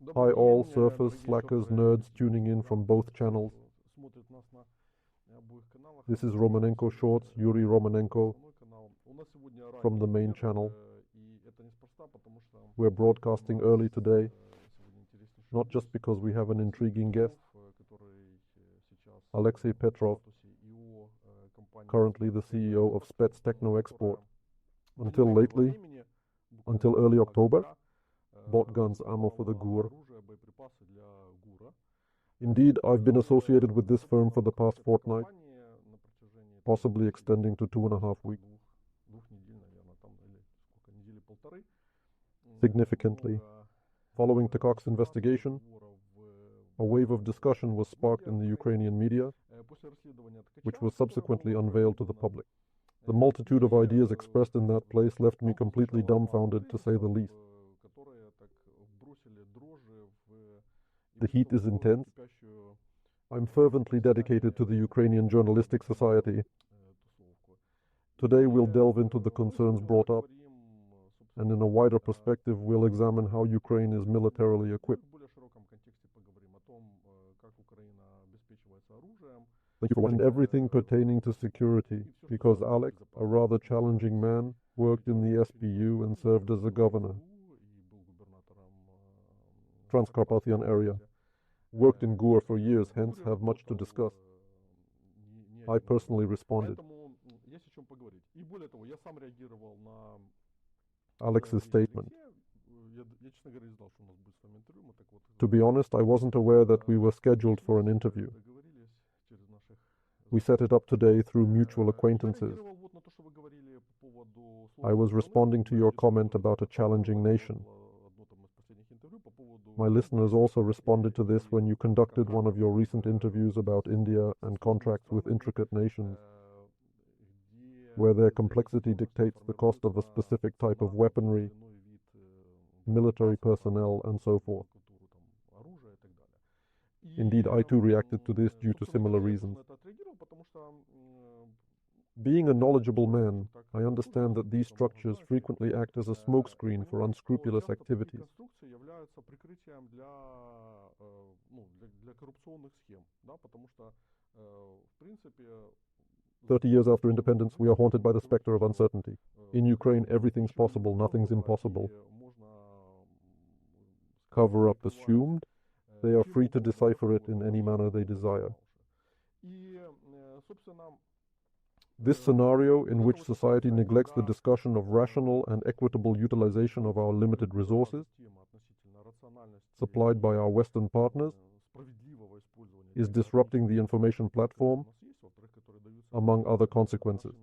Hi all surfers, slackers, nerds tuning in from both channels. This is Romanenko Shorts, Yuriy Romanenko from the main channel. We're broadcasting early today, not just because we have an intriguing guest, Oleksiy Petrov, currently the CEO of Spetstechnoexport. Until lately, until early October, bought guns, ammo for the GUR. Indeed, I've been associated with this firm for the past fortnight, possibly extending to 2.5 weeks. Significantly, following Takok's investigation, a wave of discussion was sparked in the Ukrainian media, which was subsequently unveiled to the public. The multitude of ideas expressed in that place left me completely dumbfounded, to say the least. The heat is intense. I'm fervently dedicated to the Ukrainian Journalistic Society. Today we'll delve into the concerns brought up, and in a wider perspective we'll examine how Ukraine is militarily equipped. Thank you for watching. And everything pertaining to security, because Alex, a rather challenging man, worked in the SBU and served as a governor. Transcarpathian area. Worked in GUR for years, hence have much to discuss. I personally responded. Alex's statement. To be honest, I wasn't aware that we were scheduled for an interview. We set it up today through mutual acquaintances. I was responding to your comment about a challenging nation. My listeners also responded to this when you conducted one of your recent interviews about India and contracts with intricate nations, where their complexity dictates the cost of a specific type of weaponry, military personnel, and so forth. Indeed, I too reacted to this due to similar reasons. Being a knowledgeable man, I understand that these structures frequently act as a smokescreen for unscrupulous activities. 30 years after independence, we are haunted by the specter of uncertainty. In Ukraine, everything's possible, nothing's impossible. Cover up assumed, they are free to decipher it in any manner they desire. This scenario, in which society neglects the discussion of rational and equitable utilization of our limited resources, supplied by our Western partners, is disrupting the information platform, among other consequences.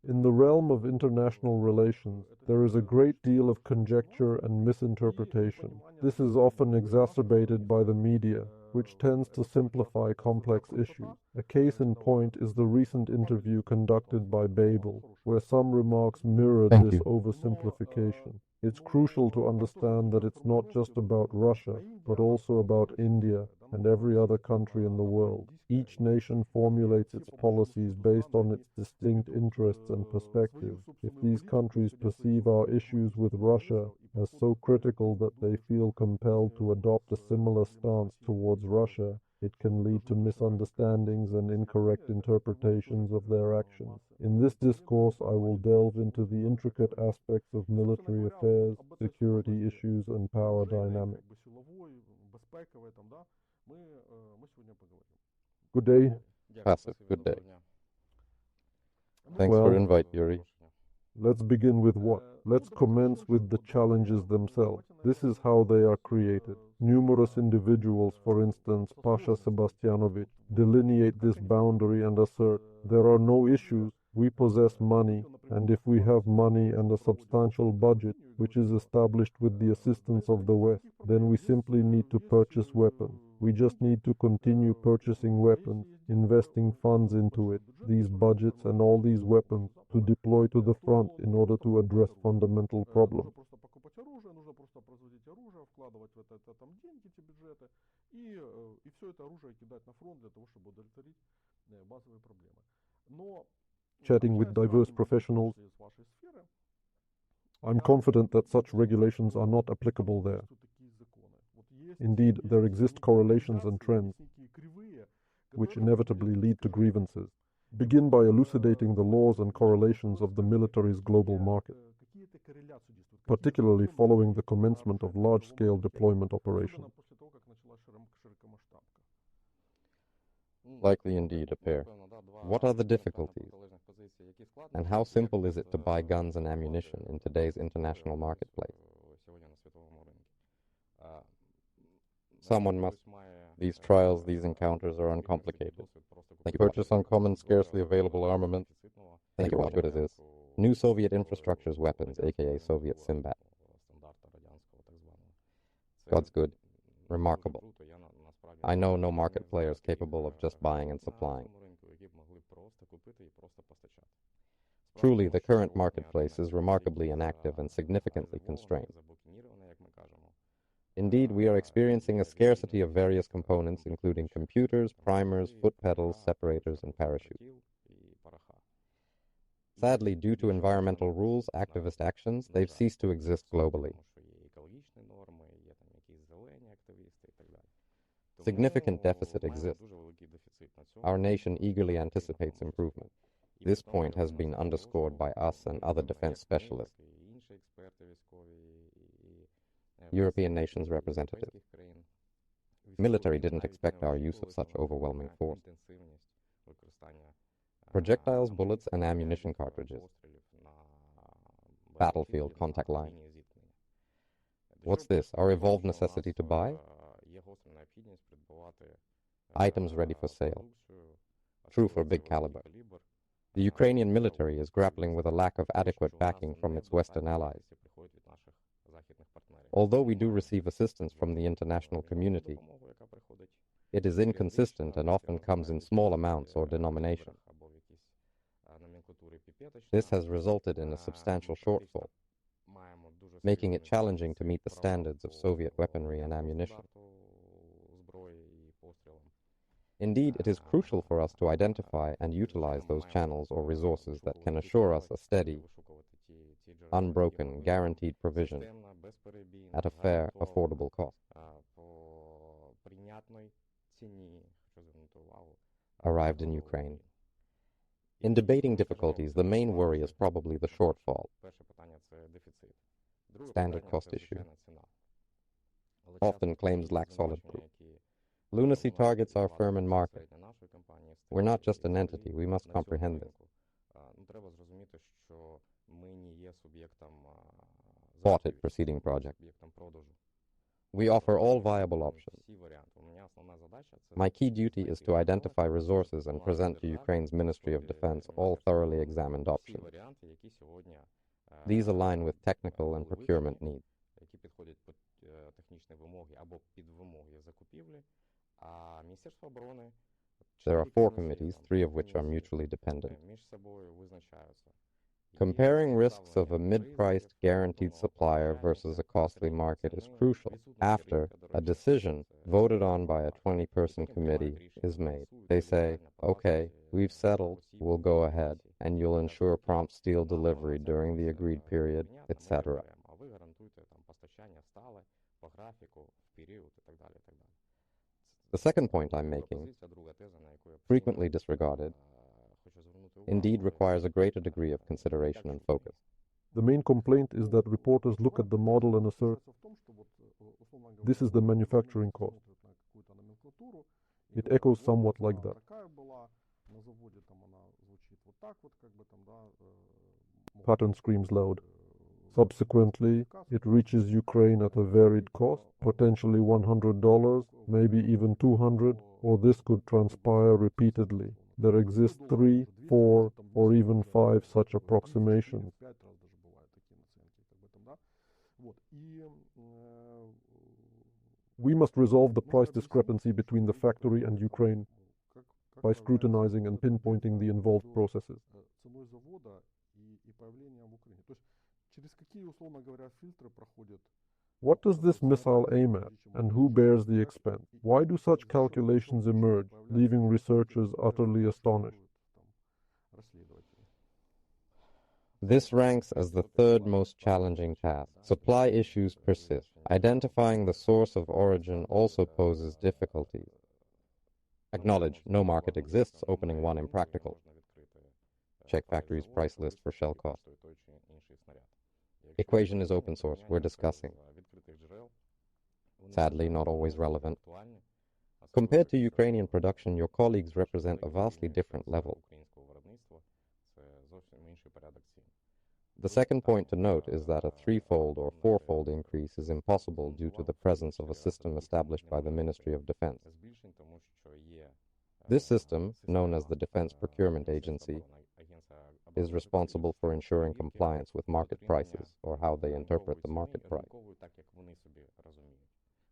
In the realm of international relations, there is a great deal of conjecture and misinterpretation. This is often exacerbated by the media, which tends to simplify complex issues. A case in point is the recent interview conducted by Babel, where some remarks mirrored this oversimplification. It's crucial to understand that it's not just about Russia, but also about India and every other country in the world. Each nation formulates its policies based on its distinct interests and perspectives. If these countries perceive our issues with Russia as so critical that they feel compelled to adopt a similar stance towards Russia, it can lead to misunderstandings and incorrect interpretations of their actions. In this discourse, I will delve into the intricate aspects of military affairs, security issues, and power dynamics. Good day. Passive, good day. Thanks for invite, Yuri. Let's begin with what? Let's commence with the challenges themselves. This is how they are created. Numerous individuals, for instance, Pasha Sebastianovich, delineate this boundary and assert, there are no issues, we possess money, and if we have money and a substantial budget, which is established with the assistance of the West, then we simply need to purchase weapons. We just need to continue purchasing weapons, investing funds into it, these budgets and all these weapons, to deploy to the front in order to address fundamental problems. chatting with diverse professionals, I'm confident that such regulations are not applicable there. Indeed, there exist correlations and trends which inevitably lead to grievances. Begin by elucidating the laws and correlations of the military's global market, particularly following the commencement of large-scale deployment operations. Likely indeed a pair. What are the difficulties? And how simple is it to buy guns and ammunition in today's international marketplace? Someone must. These trials, these encounters are uncomplicated. They purchase uncommon, scarcely available armament. Think how good it is. New Soviet infrastructure's weapons, aka Soviet Simbat. God's good. Remarkable. I know no market players capable of just buying and supplying. Truly, the current marketplace is remarkably inactive and significantly constrained. Indeed, we are experiencing a scarcity of various components, including computers, primers, foot pedals, separators, and parachutes. Sadly, due to environmental rules, activist actions, they've ceased to exist globally. Significant deficit exists. Our nation eagerly anticipates improvement. This point has been underscored by us and other defense specialists. European nations representatives. Military didn't expect our use of such overwhelming force. Projectiles, bullets, and ammunition cartridges. Battlefield contact line. What's this? Our evolved necessity to buy? Items ready for sale. True for big caliber. The Ukrainian military is grappling with a lack of adequate backing from its Western allies. Although we do receive assistance from the international community, it is inconsistent and often comes in small amounts or denominations. This has resulted in a substantial shortfall, making it challenging to meet the standards of Soviet weaponry and ammunition. Indeed, it is crucial for us to identify and utilize those channels or resources that can assure us a steady, unbroken, guaranteed provision at a fair, affordable cost. Arrived in Ukraine. In debating difficulties, the main worry is probably the shortfall. Standard cost issue. Often claims lack solid proof. Lunacy targets our firm and market. We're not just an entity, we must comprehend this. Bought it preceding project. We offer all viable options. My key duty is to identify resources and present to Ukraine's Ministry of Defense all thoroughly examined options. These align with technical and procurement needs. There are 4 committees, 3 of which are mutually dependent. Comparing risks of a mid-priced guaranteed supplier versus a costly market is crucial after a decision voted on by a 20-person committee is made. They say, okay, we've settled, we'll go ahead, and you'll ensure prompt steel delivery during the agreed period, etc. The second point I'm making, frequently disregarded, indeed requires a greater degree of consideration and focus. The main complaint is that reporters look at the model and assert, this is the manufacturing cost. It echoes somewhat like that. Pattern screams loud. Subsequently, it reaches Ukraine at a varied cost, potentially $100, maybe even $200, or this could transpire repeatedly. There exist 3, 4, or even 5 such approximations. We must resolve the price discrepancy between the factory and Ukraine by scrutinizing and pinpointing the involved processes. What does this missile aim at, and who bears the expense? Why do such calculations emerge, leaving researchers utterly astonished? This ranks as the third most challenging task. Supply issues persist. Identifying the source of origin also poses difficulties. Acknowledge no market exists, opening one impractical. Check factory's price list for shell cost. Equation is open source, we're discussing. Sadly, not always relevant. Compared to Ukrainian production, your colleagues represent a vastly different level. The second point to note is that a threefold or fourfold increase is impossible due to the presence of a system established by the Ministry of Defense. This system, known as the Defense Procurement Agency, is responsible for ensuring compliance with market prices, or how they interpret the market price.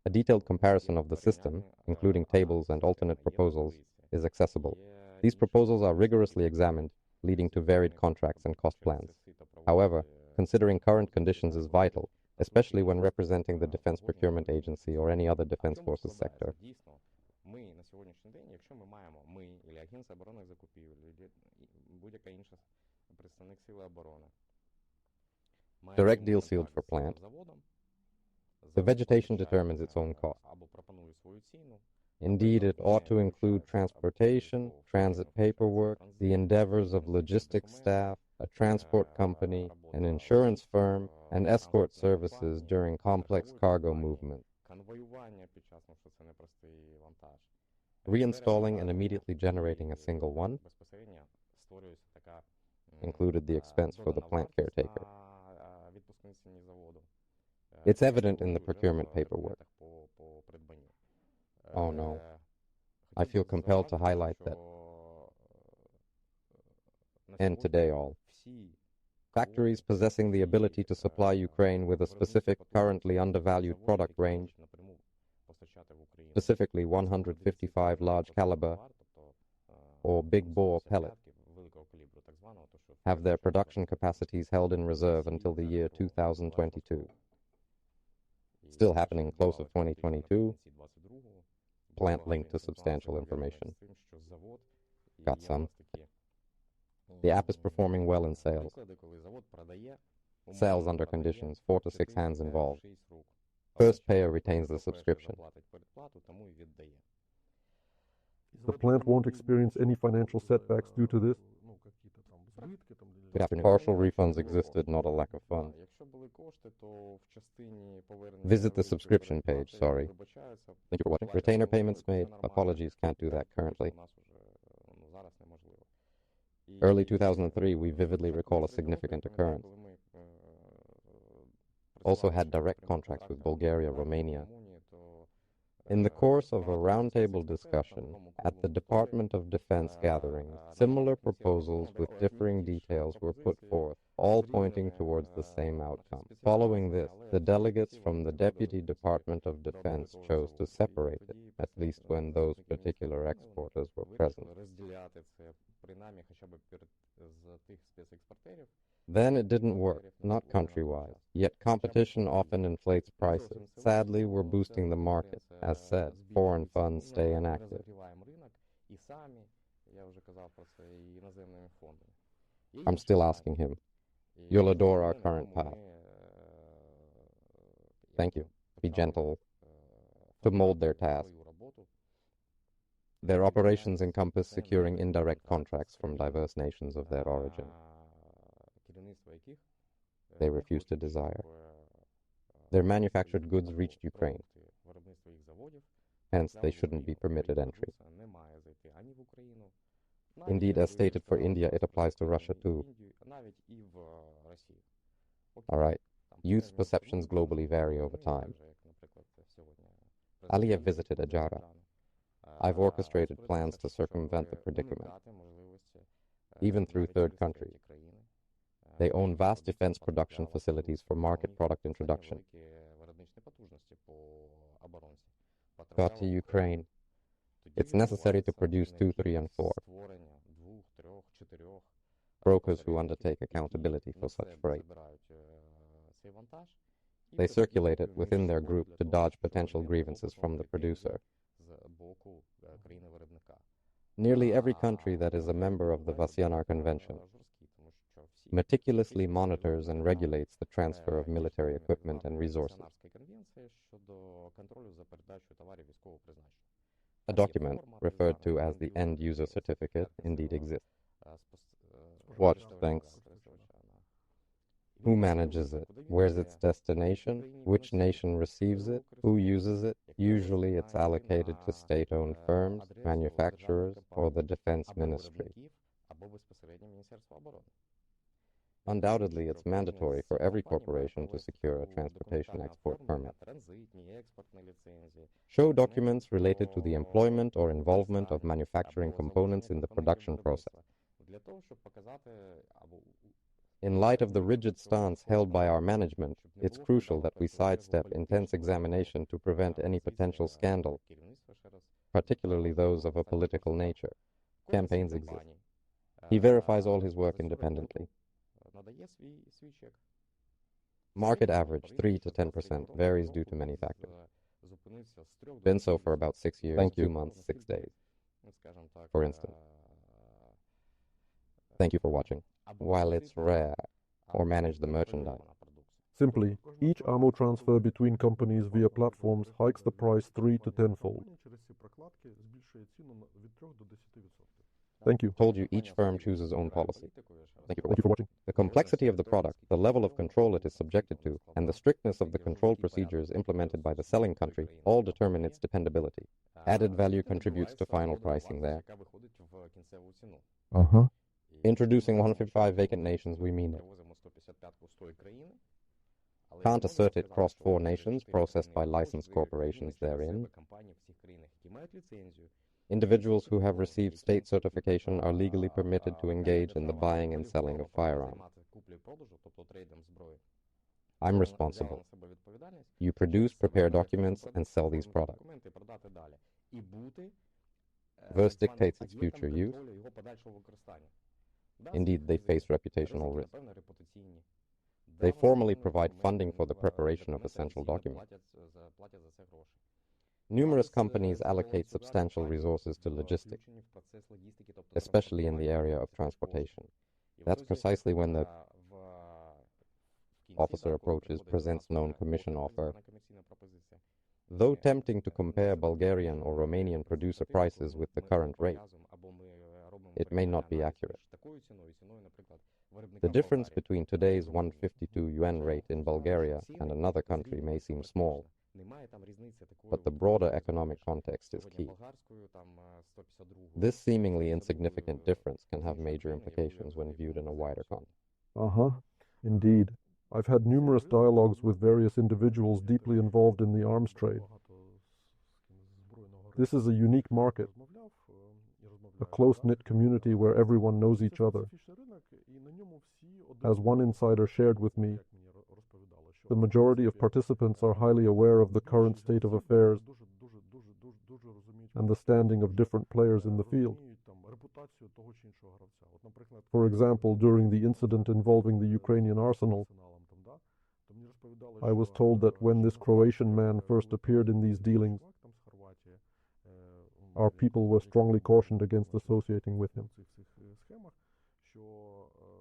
A detailed comparison of the system, including tables and alternate proposals, is accessible. These proposals are rigorously examined, leading to varied contracts and cost plans. However, considering current conditions is vital, especially when representing the Defense Procurement Agency or any other Defense Forces sector. Direct deal sealed for plant. The vegetation determines its own cost. Indeed, it ought to include transportation, transit paperwork, the endeavors of logistics staff, a transport company, an insurance firm, and escort services during complex cargo movement. Reinstalling and immediately generating a single one included the expense for the plant caretaker. It's evident in the procurement paperwork. Oh no. I feel compelled to highlight that. End today all. Factories possessing the ability to supply Ukraine with a specific, currently undervalued product range, specifically 155 large caliber or big bore pellet, have their production capacities held in reserve until the year 2022. Still happening close of 2022. Plant linked to substantial information. Got some. The app is performing well in sales. Sales under conditions, 4 to 6 hands involved. First payer retains the subscription. The plant won't experience any financial setbacks due to this? Good afternoon. Partial refunds existed, not a lack of funds. Visit the subscription page, sorry. Thank you for watching. Retainer payments made. Apologies, can't do that currently. Early 2003, we vividly recall a significant occurrence. Also had direct contracts with Bulgaria, Romania. In the course of a roundtable discussion at the Department of Defense gathering, similar proposals with differing details were put forth, all pointing towards the same outcome. Following this, the delegates from the Deputy Department of Defense chose to separate it, at least when those particular exporters were present. Then it didn't work, not countrywide. Yet competition often inflates prices. Sadly, we're boosting the market. As said, foreign funds stay inactive. I'm still asking him. You'll adore our current path. Thank you. Be gentle. To mold their task. Their operations encompass securing indirect contracts from diverse nations of their origin. They refuse to desire. Their manufactured goods reached Ukraine. Hence, they shouldn't be permitted entry. Indeed, as stated for India, it applies to Russia too. All right. Youth's perceptions globally vary over time. Aliyev visited Ajara. I've orchestrated plans to circumvent the predicament, even through third countries. They own vast defense production facilities for market product introduction. Got to Ukraine. It's necessary to produce 2, 3, and 4. Brokers who undertake accountability for such freight. They circulate it within their group to dodge potential grievances from the producer. Nearly every country that is a member of the Wassenaar Convention meticulously monitors and regulates the transfer of military equipment and resources. A document, referred to as the end-user certificate, indeed exists. Watched, thanks. Who manages it? Where's its destination? Which nation receives it? Who uses it? Usually it's allocated to state-owned firms, manufacturers, or the Defense Ministry. Undoubtedly, it's mandatory for every corporation to secure a transportation export permit. Show documents related to the employment or involvement of manufacturing components in the production process. In light of the rigid stance held by our management, it's crucial that we sidestep intense examination to prevent any potential scandal, particularly those of a political nature. Campaigns exist. He verifies all his work independently. Market average 3 to 10% varies due to many factors. Been so for about 6 years, 2 months, 6 days, for instance. Thank you for watching. While it's rare, or manage the merchandise. Simply, each ammo transfer between companies via platforms hikes the price 3 to 10-fold. Thank you. Told you each firm chooses its own policy. Thank you for watching. The complexity of the product, the level of control it is subjected to, and the strictness of the control procedures implemented by the selling country all determine its dependability. Added value contributes to final pricing there. Introducing 155 vacant nations, we mean it. Can't assert it crossed 4 nations, processed by licensed corporations therein. Individuals who have received state certification are legally permitted to engage in the buying and selling of firearms. I'm responsible. You produce, prepare documents, and sell these products. Verse dictates its future use. Indeed, they face reputational risk. They formally provide funding for the preparation of essential documents. Numerous companies allocate substantial resources to logistics, especially in the area of transportation. That's precisely when the officer approaches, presents known commission offer. Though tempting to compare Bulgarian or Romanian producer prices with the current rate, it may not be accurate. The difference between today's 152 yuan rate in Bulgaria and another country may seem small, but the broader economic context is key. This seemingly insignificant difference can have major implications when viewed in a wider context. Indeed. I've had numerous dialogues with various individuals deeply involved in the arms trade. This is a unique market, a close-knit community where everyone knows each other. As one insider shared with me, the majority of participants are highly aware of the current state of affairs and the standing of different players in the field. For example, during the incident involving the Ukrainian arsenal, I was told that when this Croatian man first appeared in these dealings, our people were strongly cautioned against associating with him.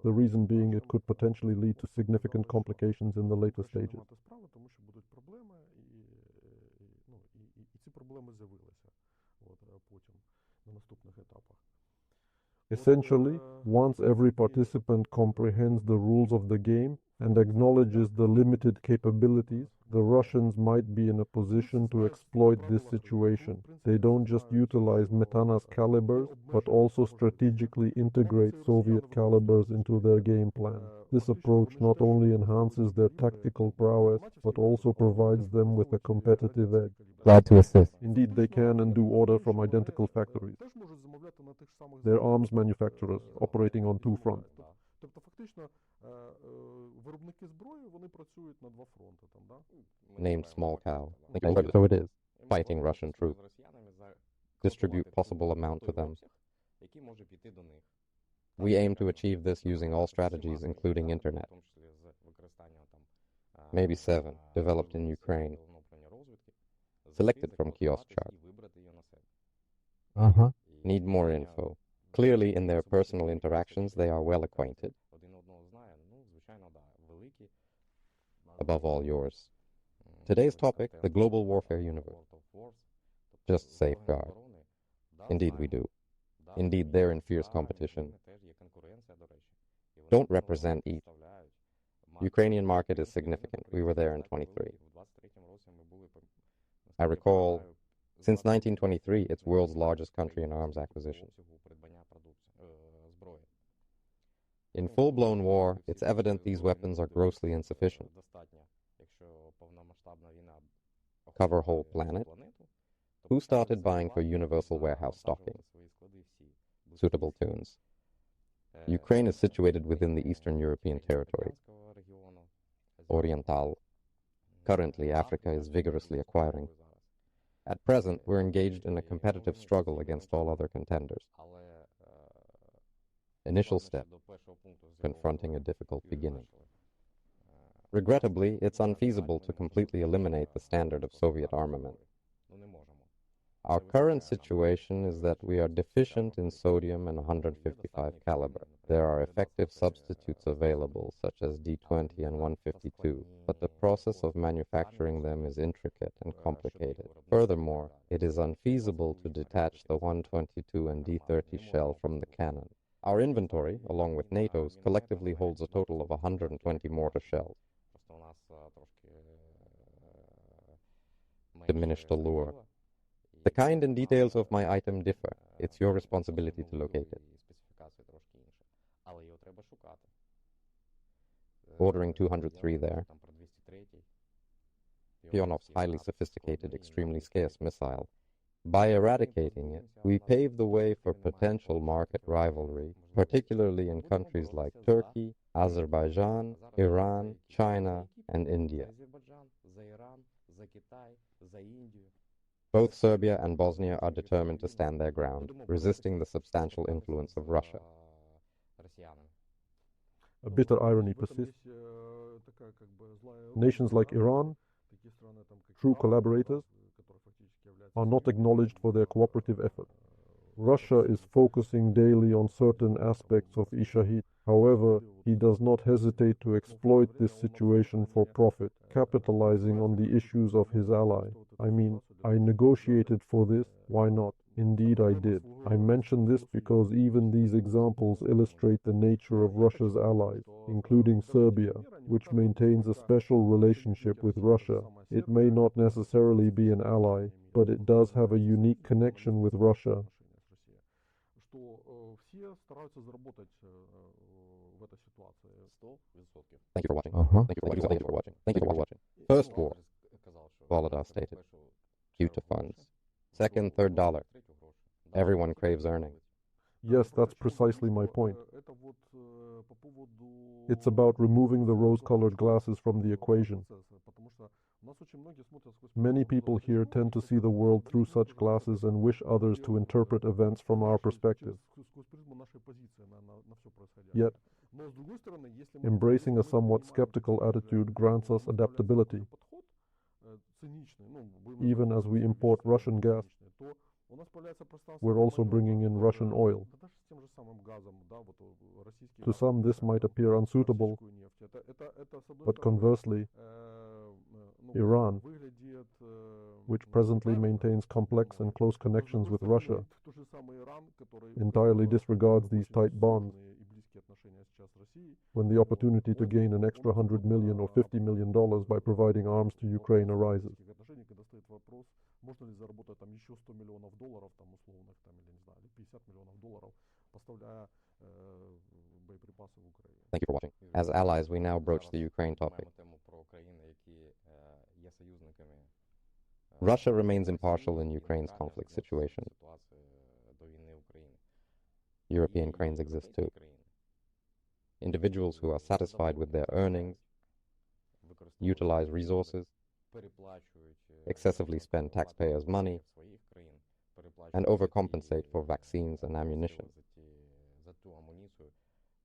The reason being it could potentially lead to significant complications in the later stages. Essentially, once every participant comprehends the rules of the game and acknowledges the limited capabilities, the Russians might be in a position to exploit this situation. They don't just utilize Metana's calibers, but also strategically integrate Soviet calibers into their game plan. This approach not only enhances their tactical prowess, but also provides them with a competitive edge. Glad to assist. Indeed, they can and do order from identical factories. They're arms manufacturers operating on 2 fronts. Named Small Cow. So it is. Fighting Russian troops. Distribute possible amount to them. We aim to achieve this using all strategies, including internet. Maybe 7, developed in Ukraine. Selected from kiosk chart. need more info. Clearly, in their personal interactions, they are well acquainted. Above all, yours. Today's topic, the global warfare universe. Just safeguard. Indeed we do. Indeed, they're in fierce competition. Don't represent each. Ukrainian market is significant. We were there in 23. I recall, since 1923, it's world's largest country in arms acquisition. In full-blown war, it's evident these weapons are grossly insufficient. Cover whole planet? Who started buying for universal warehouse stocking? Suitable tunes. Ukraine is situated within the Eastern European territory. Oriental. Currently, Africa is vigorously acquiring. At present, we're engaged in a competitive struggle against all other contenders. Initial step, confronting a difficult beginning. Regrettably, it's unfeasible to completely eliminate the standard of Soviet armament. Our current situation is that we are deficient in sodium and 155 caliber. There are effective substitutes available, such as D20 and 152, but the process of manufacturing them is intricate and complicated. Furthermore, it is unfeasible to detach the 122 and D30 shell from the cannon. Our inventory, along with NATO's, collectively holds a total of 120 mortar shells. Diminished allure. The kind and details of my item differ. It's your responsibility to locate it. Ordering 203 there. Pionov's highly sophisticated, extremely scarce missile. By eradicating it, we pave the way for potential market rivalry, particularly in countries like Turkey, Azerbaijan, Iran, China, and India. Both Serbia and Bosnia are determined to stand their ground, resisting the substantial influence of Russia. A bitter irony persists. Nations like Iran, true collaborators, are not acknowledged for their cooperative effort. Russia is focusing daily on certain aspects of Ishahid. However, he does not hesitate to exploit this situation for profit, capitalizing on the issues of his ally. I mean, I negotiated for this, why not? Indeed I did. I mention this because even these examples illustrate the nature of Russia's allies, including Serbia, which maintains a special relationship with Russia. It may not necessarily be an ally, but it does have a unique connection with Russia. Thank you for watching. Thank you for watching. Thank you for watching. First war, Volodar stated, due to funds. Second, third dollar. Everyone craves earning. Yes, that's precisely my point. It's about removing the rose-colored glasses from the equation. Many people here tend to see the world through such glasses and wish others to interpret events from our perspective. Yet, embracing a somewhat skeptical attitude grants us adaptability. Even as we import Russian gas, we're also bringing in Russian oil. To some, this might appear unsuitable, but conversely, Iran, which presently maintains complex and close connections with Russia, entirely disregards these tight bonds. When the opportunity to gain an extra $100 million or $50 million by providing arms to Ukraine arises. Thank you for watching. As allies, we now broach the Ukraine topic. Russia remains impartial in Ukraine's conflict situation. European cranes exist too. Individuals who are satisfied with their earnings, utilize resources, excessively spend taxpayers' money, and overcompensate for vaccines and ammunition.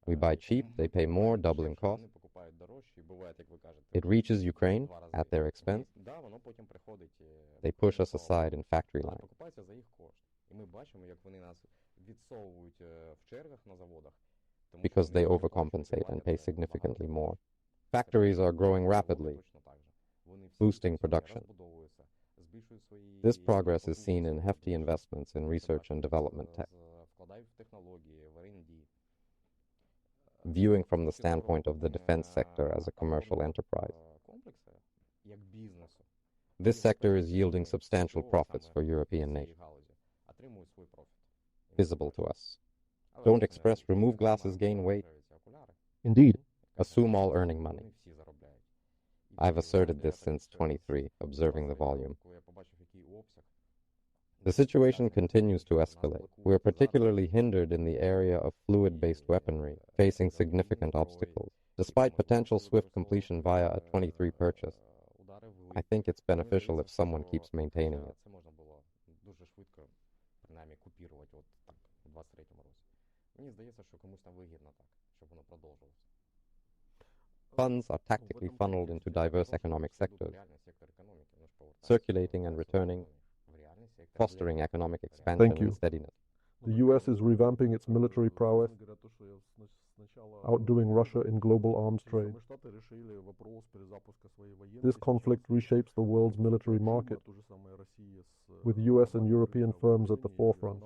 We buy cheap, they pay more, doubling cost. It reaches Ukraine at their expense. They push us aside in factory line. because they overcompensate and pay significantly more. Factories are growing rapidly, boosting production. This progress is seen in hefty investments in research and development tech. Viewing from the standpoint of the defense sector as a commercial enterprise, this sector is yielding substantial profits for European nations. Visible to us. Don't express remove glasses, gain weight. Indeed. Assume all earning money. I've asserted this since 23, observing the volume. The situation continues to escalate. We are particularly hindered in the area of fluid-based weaponry, facing significant obstacles. Despite potential swift completion via a 23 purchase, I think it's beneficial if someone keeps maintaining it. Funds are tactically funneled into diverse economic sectors, circulating and returning, fostering economic expansion and steadiness. The U.S. is revamping its military prowess, outdoing Russia in global arms trade. This conflict reshapes the world's military market, with U.S. and European firms at the forefront.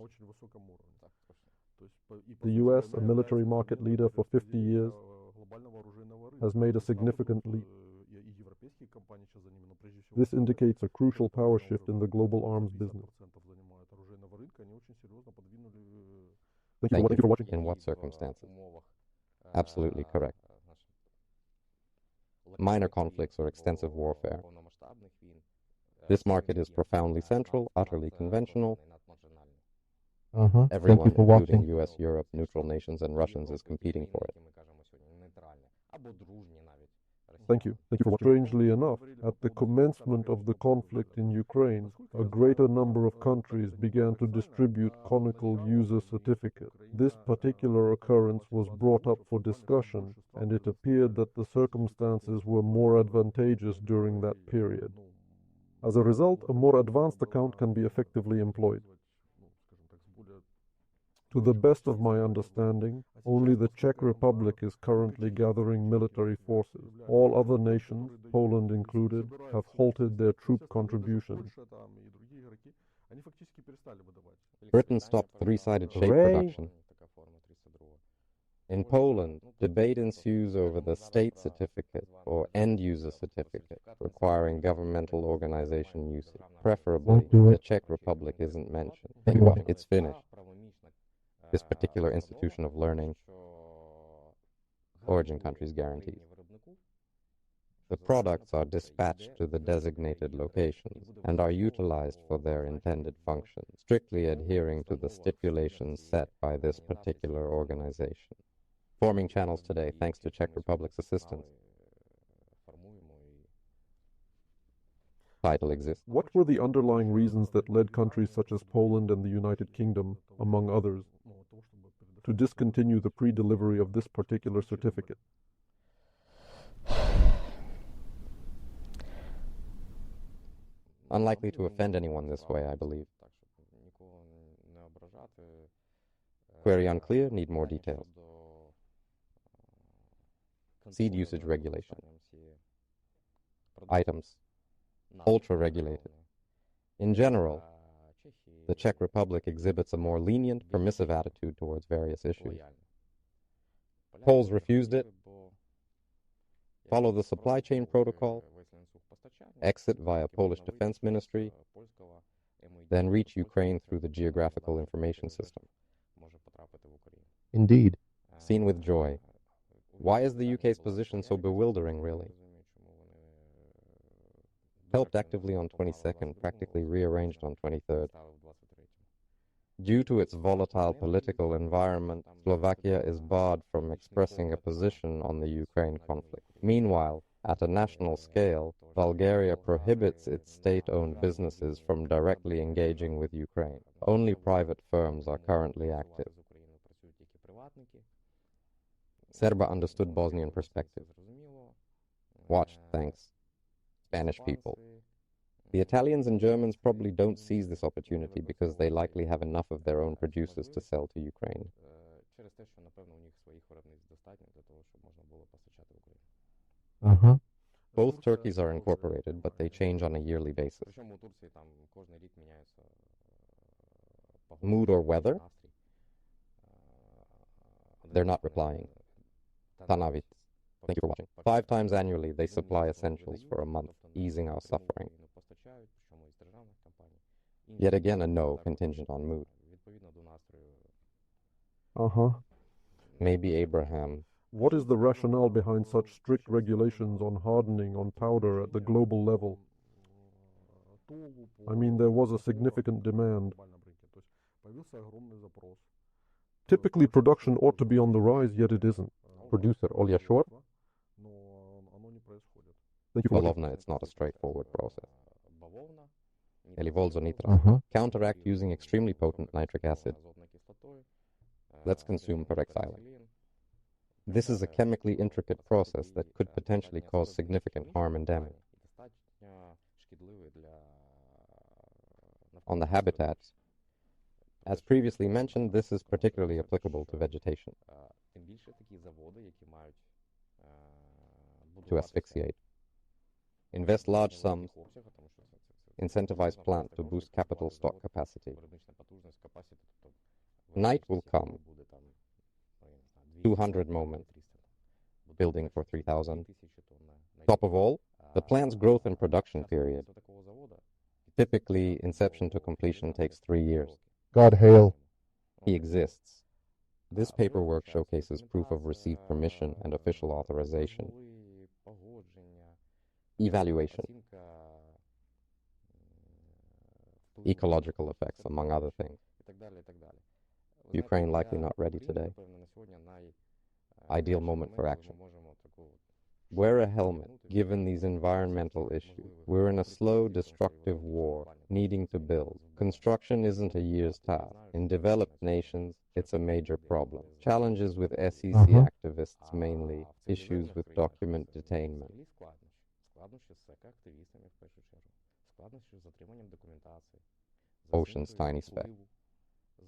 The U.S., a military market leader for 50 years, has made a significant leap. This indicates a crucial power shift in the global arms business. Thank you for watching. In what circumstances? Absolutely correct. Minor conflicts or extensive warfare. This market is profoundly central, utterly conventional. Everyone, including US, Europe, neutral nations, and Russians, is competing for it. Thank you. Thank you for watching. Strangely enough, at the commencement of the conflict in Ukraine, a greater number of countries began to distribute conical user certificates. This particular occurrence was brought up for discussion, and it appeared that the circumstances were more advantageous during that period. As a result, a more advanced account can be effectively employed. To the best of my understanding, only the Czech Republic is currently gathering military forces. All other nations, Poland included, have halted their troop contributions. Britain stopped three-sided shape production. In Poland, debate ensues over the state certificate or end-user certificate requiring governmental organization usage. Preferably, the Czech Republic isn't mentioned. It's finished. This particular institution of learning, origin countries guaranteed. The products are dispatched to the designated locations and are utilized for their intended function, strictly adhering to the stipulations set by this particular organization. Forming channels today thanks to Czech Republic's assistance. Title exists. What were the underlying reasons that led countries such as Poland and the United Kingdom, among others, to discontinue the pre-delivery of this particular certificate? Unlikely to offend anyone this way, I believe. Query unclear, need more details. Seed usage regulation. Items. Ultra-regulated. In general, the Czech Republic exhibits a more lenient, permissive attitude towards various issues. Poles refused it. Follow the supply chain protocol. Exit via Polish Defense Ministry. Then reach Ukraine through the geographical information system. Indeed. Seen with joy. Why is the UK's position so bewildering, really? Helped actively on 22nd, practically rearranged on 23rd. Due to its volatile political environment, Slovakia is barred from expressing a position on the Ukraine conflict. Meanwhile, at a national scale, Bulgaria prohibits its state-owned businesses from directly engaging with Ukraine. Only private firms are currently active. Serba understood Bosnian perspective. Watched, thanks. Spanish people. The Italians and Germans probably don't seize this opportunity because they likely have enough of their own producers to sell to Ukraine. Both Turkeys are incorporated, but they change on a yearly basis. Mood or weather? They're not replying. Tanavit. Thank you for watching. 5 times annually, they supply essentials for a month, easing our suffering. Yet again, a no, contingent on mood. Maybe Abraham. What is the rationale behind such strict regulations on hardening on powder at the global level? I mean, there was a significant demand. Typically, production ought to be on the rise, yet it isn't. Producer Oleksiy. Balovna, it's not a straightforward process. Counteract using extremely potent nitric acid. Let's consume perexylate. This is a chemically intricate process that could potentially cause significant harm and damage. On the habitats, as previously mentioned, this is particularly applicable to vegetation. To asphyxiate. Invest large sums. Incentivize plant to boost capital stock capacity. Night will come. 200 moment. Building for 3,000. Top of all, the plant's growth and production period. Typically, inception to completion takes 3 years. God hail. He exists. This paperwork showcases proof of received permission and official authorization. Evaluation. Ecological effects, among other things. Ukraine likely not ready today. Ideal moment for action. Wear a helmet, given these environmental issues. We're in a slow, destructive war, needing to build. Construction isn't a year's task. In developed nations, it's a major problem. Challenges with SEC activists mainly, issues with document detainment. Ocean's tiny speck.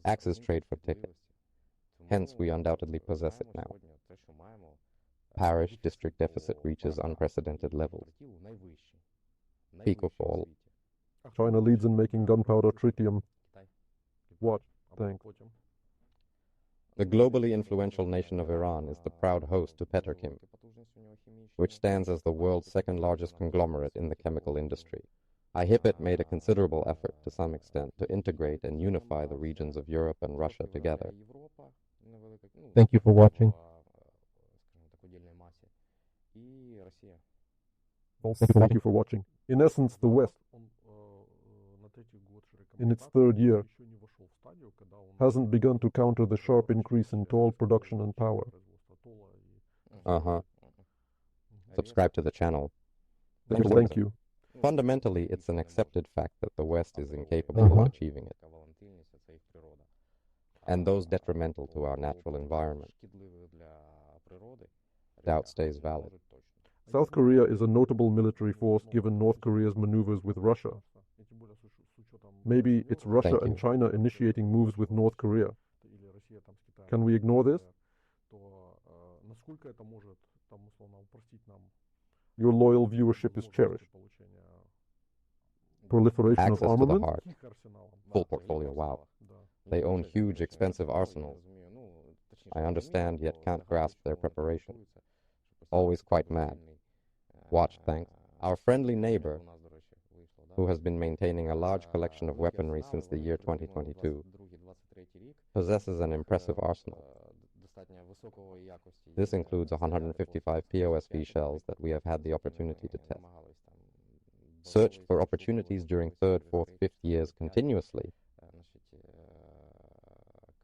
Axes trade for tickets. Hence, we undoubtedly possess it now. Parish district deficit reaches unprecedented levels. Picofall. China leads in making gunpowder tritium. What? Thanks. The globally influential nation of Iran is the proud host to Petrochem, which stands as the world's second largest conglomerate in the chemical industry. IHIPIT made a considerable effort, to some extent, to integrate and unify the regions of Europe and Russia together. Thank you for watching. Thank you for watching. In essence, the West, in its 3rd year, hasn't begun to counter the sharp increase in toll production and power. Subscribe to the channel. Thank you. Fundamentally, it's an accepted fact that the West is incapable of achieving it, and those detrimental to our natural environment. Doubt stays valid. South Korea is a notable military force given North Korea's maneuvers with Russia. Maybe it's Russia and China initiating moves with North Korea. Can we ignore this? Your loyal viewership is cherished. Proliferation Access of armament? to the heart. Full portfolio, wow. They own huge, expensive arsenals. I understand, yet can't grasp their preparation. Always quite mad. Watch, thanks. Our friendly neighbor, who has been maintaining a large collection of weaponry since the year 2022, possesses an impressive arsenal. This includes 155 POSV shells that we have had the opportunity to test. Searched for opportunities during 3rd, 4th, 5th years continuously.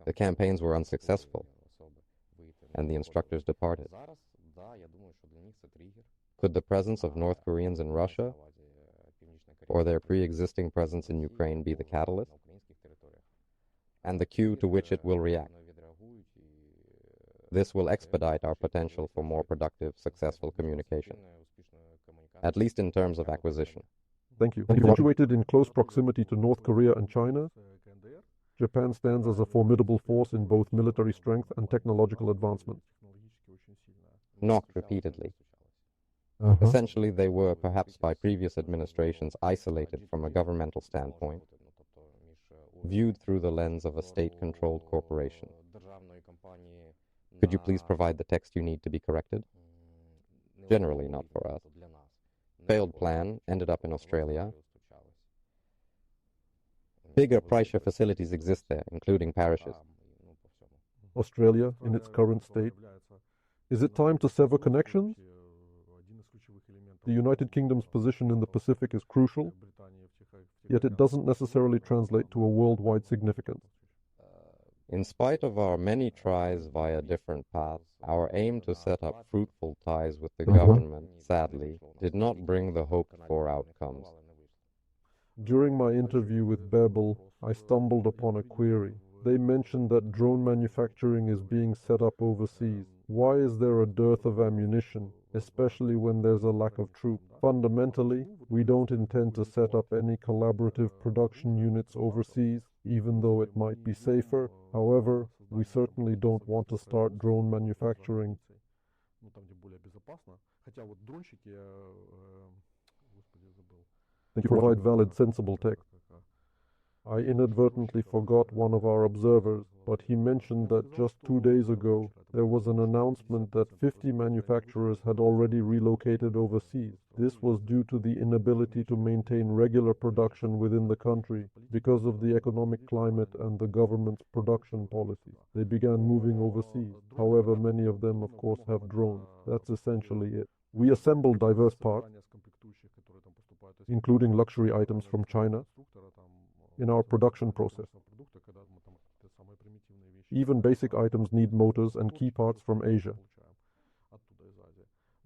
The campaigns were unsuccessful, and the instructors departed. Could the presence of North Koreans in Russia, or their pre-existing presence in Ukraine, be the catalyst, and the cue to which it will react? This will expedite our potential for more productive, successful communication, at least in terms of acquisition. Thank you. Situated in close proximity to North Korea and China, Japan stands as a formidable force in both military strength and technological advancement. Knocked repeatedly. Essentially, they were, perhaps by previous administrations, isolated from a governmental standpoint, viewed through the lens of a state-controlled corporation. Could you please provide the text you need to be corrected? Generally not for us. Failed plan, ended up in Australia. Bigger Preischer facilities exist there, including parishes. Australia, in its current state. Is it time to sever connections? The United Kingdom's position in the Pacific is crucial, yet it doesn't necessarily translate to a worldwide significance. In spite of our many tries via different paths, our aim to set up fruitful ties with the government, sadly, did not bring the hoped-for outcomes. During my interview with Bebel, I stumbled upon a query. They mentioned that drone manufacturing is being set up overseas. Why is there a dearth of ammunition, especially when there's a lack of troops? Fundamentally, we don't intend to set up any collaborative production units overseas, even though it might be safer. However, we certainly don't want to start drone manufacturing. To provide valid, sensible text. I inadvertently forgot one of our observers, but he mentioned that just 2 days ago there was an announcement that 50 manufacturers had already relocated overseas. This was due to the inability to maintain regular production within the country because of the economic climate and the government's production policies. They began moving overseas. However, many of them, of course, have drones. That's essentially it. We assembled diverse parts, including luxury items from China, in our production process. Even basic items need motors and key parts from Asia.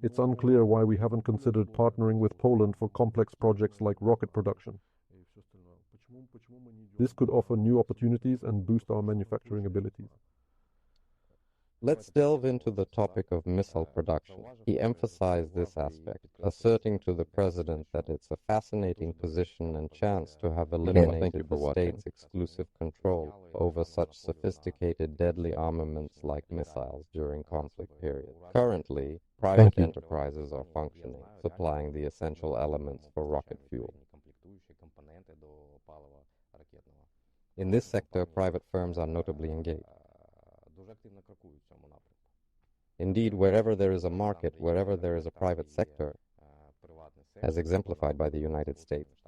It's unclear why we haven't considered partnering with Poland for complex projects like rocket production. This could offer new opportunities and boost our manufacturing abilities. Let's delve into the topic of missile production. He emphasized this aspect, asserting to the president that it's a fascinating position and chance to have eliminated the state's exclusive control over such sophisticated deadly armaments like missiles during conflict periods. Currently, private enterprises are functioning, supplying the essential elements for rocket fuel. In this sector, private firms are notably engaged. Indeed, wherever there is a market, wherever there is a private sector, as exemplified by the United States,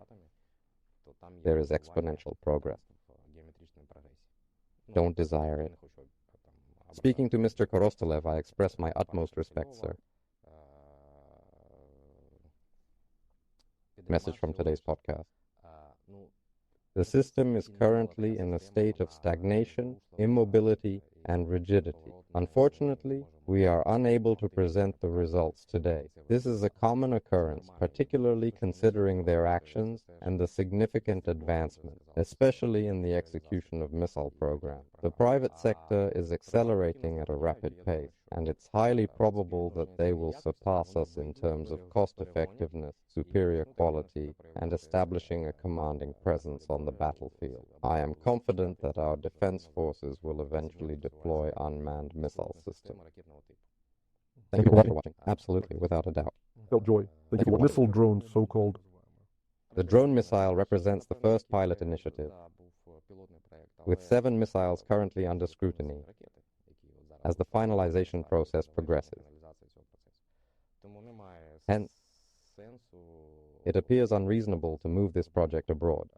there is exponential progress. Don't desire it. Speaking to Mr. Korostolev, I express my utmost respect, sir. Message from today's podcast. The system is currently in a state of stagnation, immobility, and rigidity. Unfortunately, we are unable to present the results today. This is a common occurrence, particularly considering their actions and the significant advancement, especially in the execution of missile programs. The private sector is accelerating at a rapid pace, and it's highly probable that they will surpass us in terms of cost-effectiveness, superior quality, and establishing a commanding presence on the battlefield. I am confident that our defense forces will eventually deploy unmanned missile systems. Thank you all for watching. Absolutely, without a doubt. Felt joy. Thank you. Missile drones, so-called. The drone missile represents the first pilot initiative, with 7 missiles currently under scrutiny as the finalization process progresses. Hence, it appears unreasonable to move this project abroad,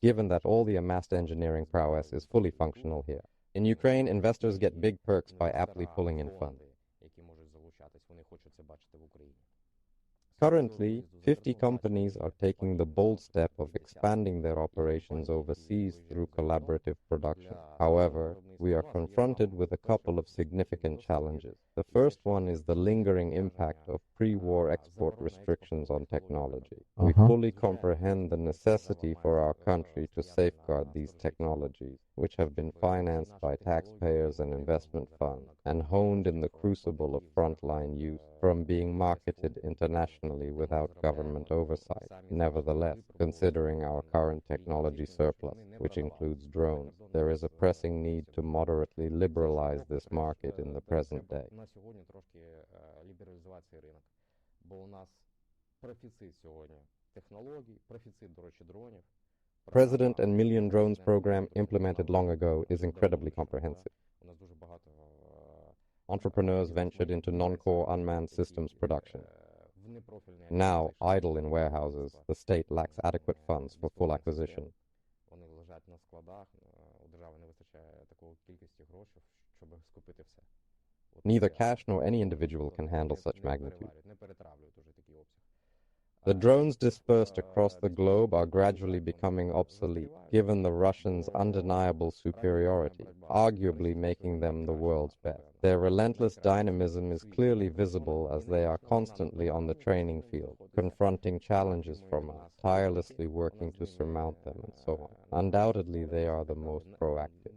given that all the amassed engineering prowess is fully functional here. In Ukraine, investors get big perks by aptly pulling in funds. Currently, 50 companies are taking the bold step of expanding their operations overseas through collaborative production. However, we are confronted with a couple of significant challenges. The first one is the lingering impact of pre-war export restrictions on technology. We fully comprehend the necessity for our country to safeguard these technologies, which have been financed by taxpayers and investment funds, and honed in the crucible of frontline use, from being marketed internationally without government oversight. Nevertheless, considering our current technology surplus, which includes drones, there is a pressing need to moderately liberalize this market in the present day. President and Million Drones program implemented long ago is incredibly comprehensive. Entrepreneurs ventured into non-core unmanned systems production. Now, idle in warehouses, the state lacks adequate funds for full acquisition. Neither cash nor any individual can handle such magnitude. The drones dispersed across the globe are gradually becoming obsolete, given the Russians' undeniable superiority, arguably making them the world's best. Their relentless dynamism is clearly visible as they are constantly on the training field, confronting challenges from us, tirelessly working to surmount them, and so on. Undoubtedly, they are the most proactive.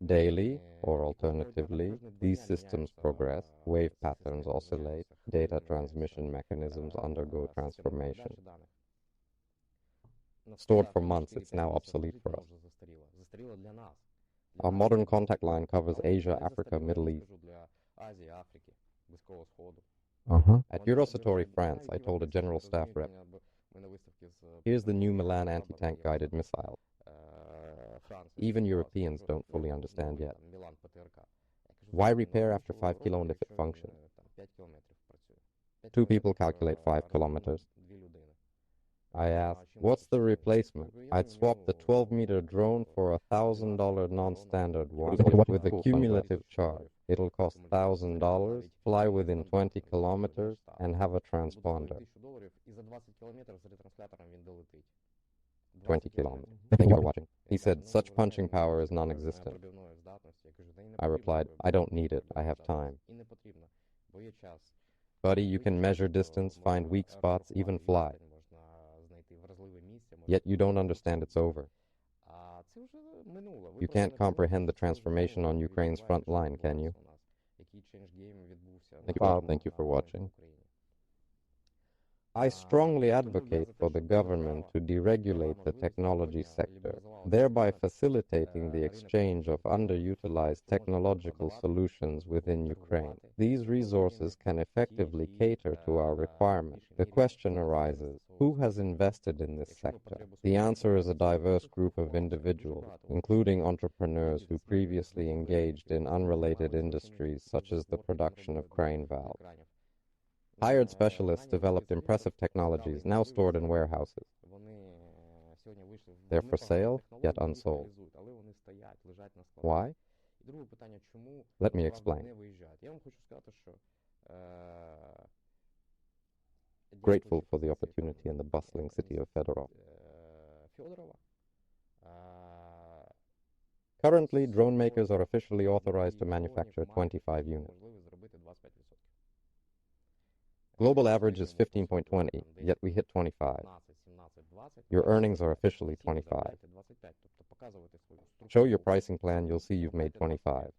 Daily, or alternatively, these systems progress, wave patterns oscillate, data transmission mechanisms undergo transformation. Stored for months, it's now obsolete for us. Our modern contact line covers Asia, Africa, Middle East. At Bureaucracy, France, I told a general staff rep, here's the new Milan anti-tank guided missile. Even Europeans don't fully understand yet. Why repair after 5 kilometers if it functions? 2 people calculate 5 kilometers. I asked, what's the replacement? I'd swap the 12-meter drone for a $1,000 non-standard one with a cumulative charge. It'll cost $1,000, fly within 20 kilometers, and have a transponder. 20 kilometers. Thank you for watching. He said, such punching power is non-existent. I replied, I don't need it. I have time. Buddy, you can measure distance, find weak spots, even fly. Yet you don't understand it's over. You can't comprehend the transformation on Ukraine's front line, can you? Thank you for watching. I strongly advocate for the government to deregulate the technology sector, thereby facilitating the exchange of underutilized technological solutions within Ukraine. These resources can effectively cater to our requirements. The question arises, who has invested in this sector? The answer is a diverse group of individuals, including entrepreneurs who previously engaged in unrelated industries such as the production of crane valves. Hired specialists developed impressive technologies now stored in warehouses. They're for sale, yet unsold. Why? Let me explain. Grateful for the opportunity in the bustling city of Fedorov. Currently, drone makers are officially authorized to manufacture 25 units. Global average is 15.20, yet we hit 25. Your earnings are officially 25. Show your pricing plan, you'll see you've made 25.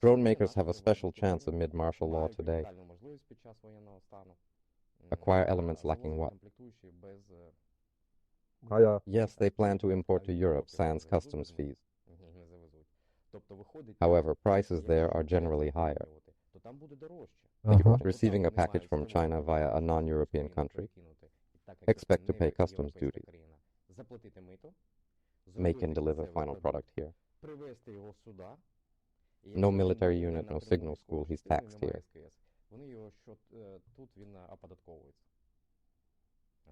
Drone makers have a special chance amid martial law today. Acquire elements lacking what? Yes, they plan to import to Europe, sans customs fees. However, prices there are generally higher. Receiving a package from China via a non-European country, expect to pay customs duty. Make and deliver final product here. No military unit, no signal school, he's taxed here.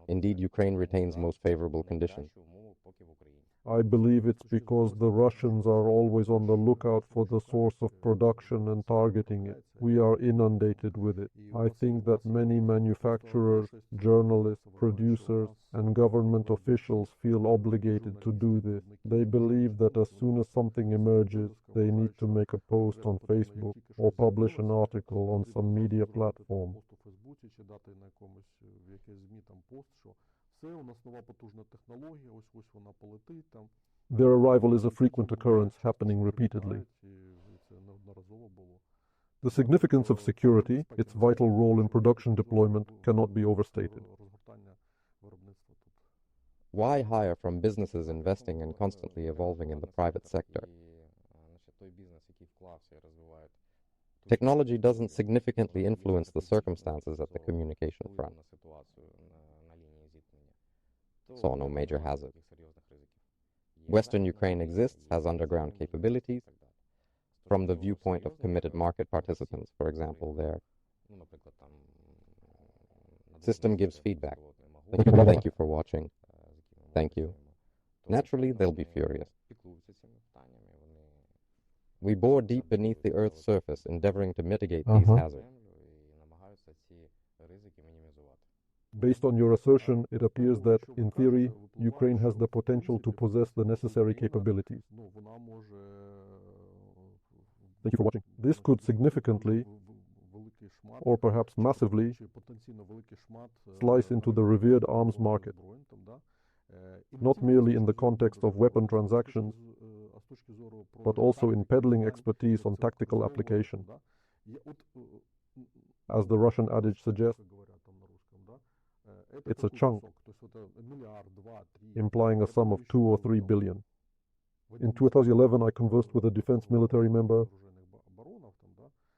Indeed, Ukraine retains most favorable conditions. I believe it's because the Russians are always on the lookout for the source of production and targeting it. We are inundated with it. I think that many manufacturers, journalists, producers, and government officials feel obligated to do this. They believe that as soon as something emerges, they need to make a post on Facebook or publish an article on some media platform. Their arrival is a frequent occurrence, happening repeatedly. The significance of security, its vital role in production deployment, cannot be overstated. Why hire from businesses investing and constantly evolving in the private sector? Technology doesn't significantly influence the circumstances at the communication front. Saw no major hazard. Western Ukraine exists, has underground capabilities. From the viewpoint of committed market participants, for example, their system gives feedback. Thank you for watching. Thank you. Naturally, they'll be furious. We bore deep beneath the Earth's surface, endeavoring to mitigate these hazards. Based on your assertion, it appears that, in theory, Ukraine has the potential to possess the necessary capabilities. Thank you for watching. This could significantly, or perhaps massively, slice into the revered arms market, not merely in the context of weapon transactions, but also in peddling expertise on tactical application. As the Russian adage suggests, it's a chunk, implying a sum of 2 or 3 billion. In 2011, I conversed with a defense military member.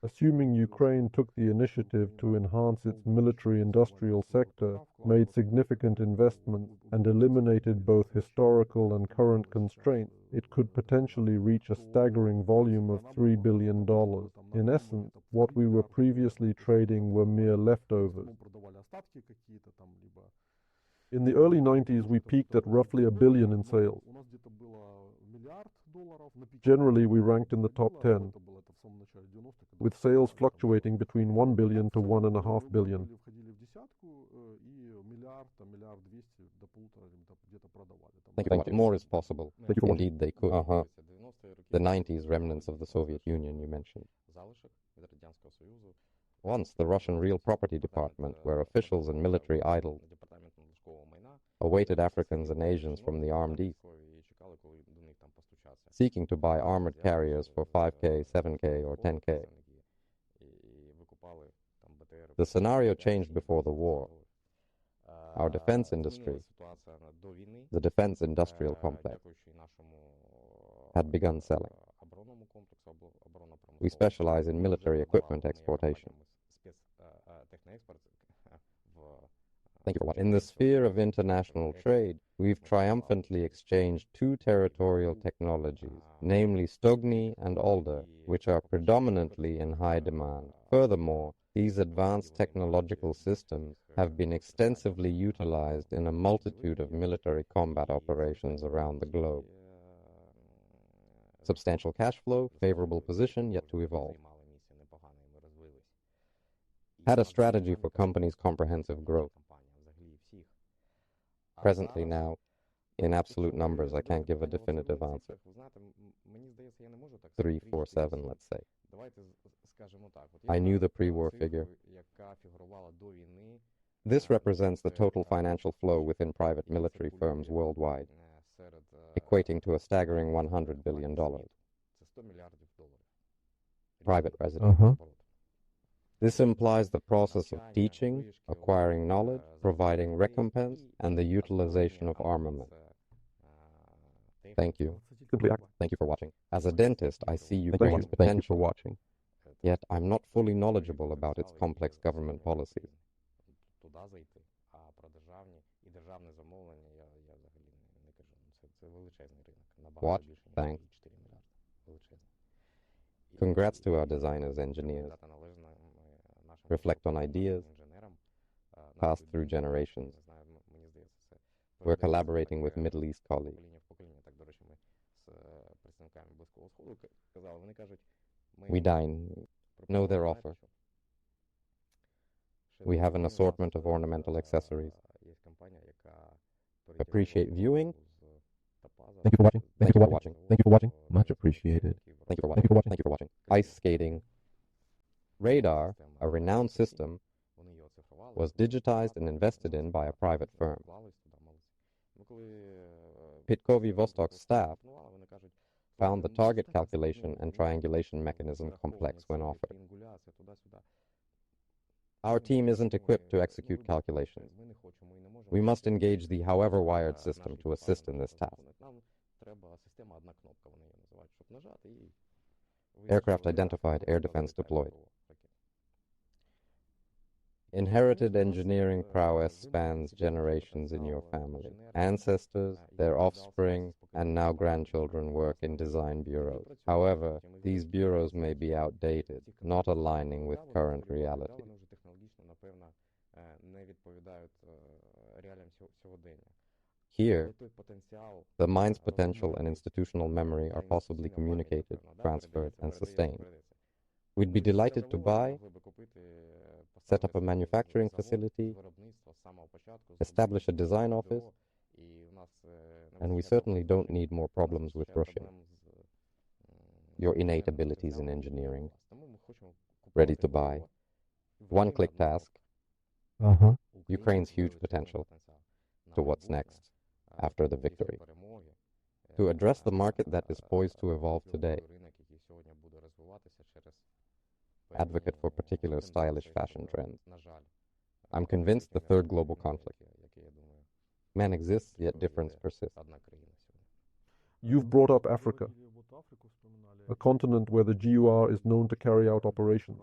Assuming Ukraine took the initiative to enhance its military-industrial sector, made significant investments, and eliminated both historical and current constraints, it could potentially reach a staggering volume of $3 billion. In essence, what we were previously trading were mere leftovers. In the early 90s, we peaked at roughly $1 billion in sales. Generally, we ranked in the top 10, with sales fluctuating between $1 billion to $1.5 billion. Thank you. More is possible. Indeed, they could. The 90s, remnants of the Soviet Union, you mentioned. Once, the Russian Real Property Department, where officials and military idled, awaited Africans and Asians from the armed East, seeking to buy armored carriers for 5K, 7K, or 10K. The scenario changed before the war. Our defense industry, the defense industrial complex, had begun selling. We specialize in military equipment exportation. Thank you for watching. In the sphere of international trade, we've triumphantly exchanged two territorial technologies, namely Stogny and Alder, which are predominantly in high demand. Furthermore, these advanced technological systems have been extensively utilized in a multitude of military combat operations around the globe. Substantial cash flow, favorable position, yet to evolve. Had a strategy for companies' comprehensive growth. Presently now, in absolute numbers, I can't give a definitive answer. 3, 4, 7, let's say. I knew the pre-war figure. This represents the total financial flow within private military firms worldwide, equating to a staggering $100 billion. Private residence. This implies the process of teaching, acquiring knowledge, providing recompense, and the utilization of armament. Thank you. Thank you for watching. As a dentist, I see Ukraine's potential. Thank you for watching. Yet I'm not fully knowledgeable about its complex government policies. What? Thanks. Congrats to our designers, engineers. Reflect on ideas, passed through generations. We're collaborating with Middle East colleagues. We dine, know their offer. We have an assortment of ornamental accessories. Appreciate viewing. Thank you for watching. Thank you for watching. Thank you for watching. Much appreciated. Thank you for watching. Thank you for watching. Ice skating. Radar, a renowned system, was digitized and invested in by a private firm. Pitkovy Vostok's staff found the target calculation and triangulation mechanism complex when offered. Our team isn't equipped to execute calculations. We must engage the however wired system to assist in this task. Aircraft identified, air defense deployed. Inherited engineering prowess spans generations in your family. Ancestors, their offspring, and now grandchildren work in design bureaus. However, these bureaus may be outdated, not aligning with current reality. Here, the mind's potential and institutional memory are possibly communicated, transferred, and sustained. We'd be delighted to buy, set up a manufacturing facility, establish a design office, and we certainly don't need more problems with Russia. Your innate abilities in engineering, ready to buy, one-click task, Ukraine's huge potential, to what's next, after the victory. To address the market that is poised to evolve today, advocate for particular stylish fashion trends. I'm convinced the third global conflict. Man exists, yet difference persists. You've brought up Africa, a continent where the GUR is known to carry out operations.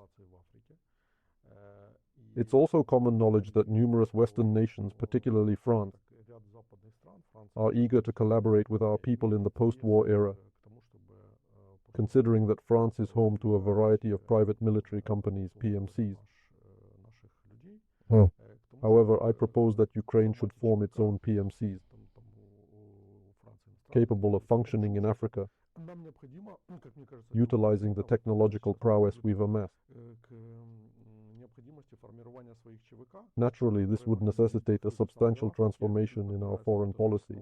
It's also common knowledge that numerous Western nations, particularly France, are eager to collaborate with our people in the post-war era, considering that France is home to a variety of private military companies, PMCs. However, I propose that Ukraine should form its own PMCs, capable of functioning in Africa, utilizing the technological prowess we've amassed. Naturally, this would necessitate a substantial transformation in our foreign policy,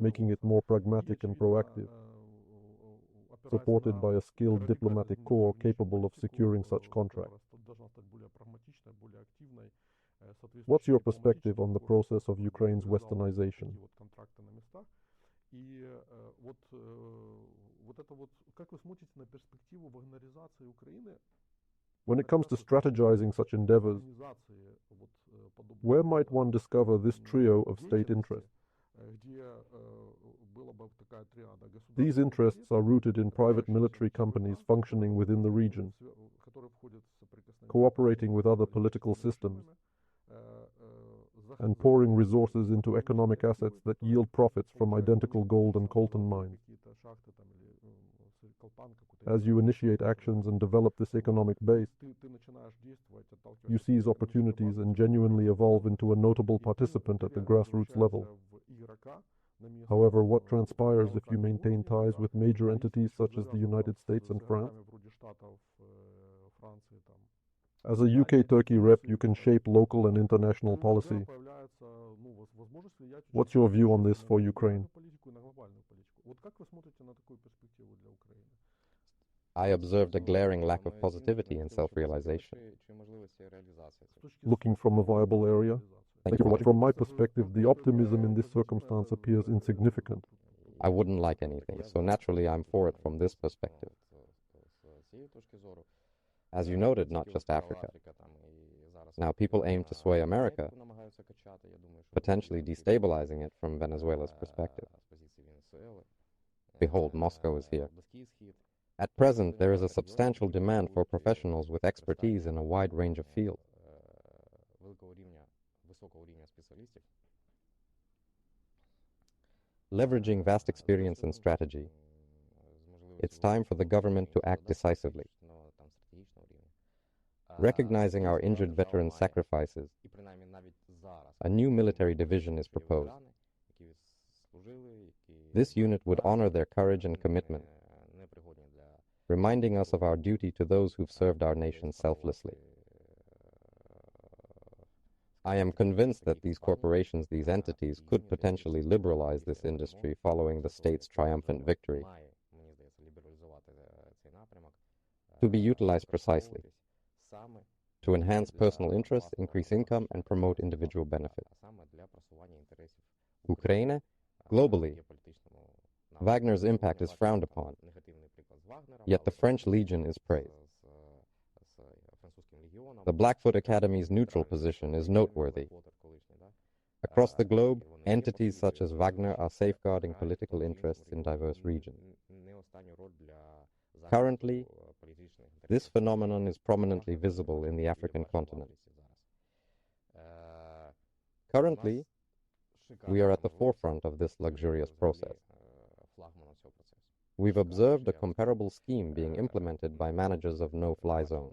making it more pragmatic and proactive, supported by a skilled diplomatic corps capable of securing such contracts. What's your perspective on the process of Ukraine's westernization? When it comes to strategizing such endeavors, where might one discover this trio of state interests? These interests are rooted in private military companies functioning within the region, cooperating with other political systems, and pouring resources into economic assets that yield profits from identical gold and coltan mines. As you initiate actions and develop this economic base, you seize opportunities and genuinely evolve into a notable participant at the grassroots level. However, what transpires if you maintain ties with major entities such as the United States and France? As a UK-Turkey rep, you can shape local and international policy. What's your view on this for Ukraine? I observed a glaring lack of positivity and self-realization. Looking from a viable area? From my perspective, the optimism in this circumstance appears insignificant. I wouldn't like anything, so naturally I'm for it from this perspective. As you noted, not just Africa. Now people aim to sway America, potentially destabilizing it from Venezuela's perspective. Behold, Moscow is here. At present, there is a substantial demand for professionals with expertise in a wide range of fields. Leveraging vast experience and strategy, it's time for the government to act decisively. Recognizing our injured veterans' sacrifices a new military division is proposed. This unit would honor their courage and commitment, reminding us of our duty to those who've served our nation selflessly. I am convinced that these corporations, these entities, could potentially liberalize this industry following the state's triumphant victory, to be utilized precisely, to enhance personal interests, increase income, and promote individual benefit. Ukraine, globally, Wagner's impact is frowned upon, yet the French Legion is praised. The Blackfoot Academy's neutral position is noteworthy. Across the globe, entities such as Wagner are safeguarding political interests in diverse regions. Currently, this phenomenon is prominently visible in the African continent. Currently, we are at the forefront of this luxurious process. We've observed a comparable scheme being implemented by managers of no-fly zone.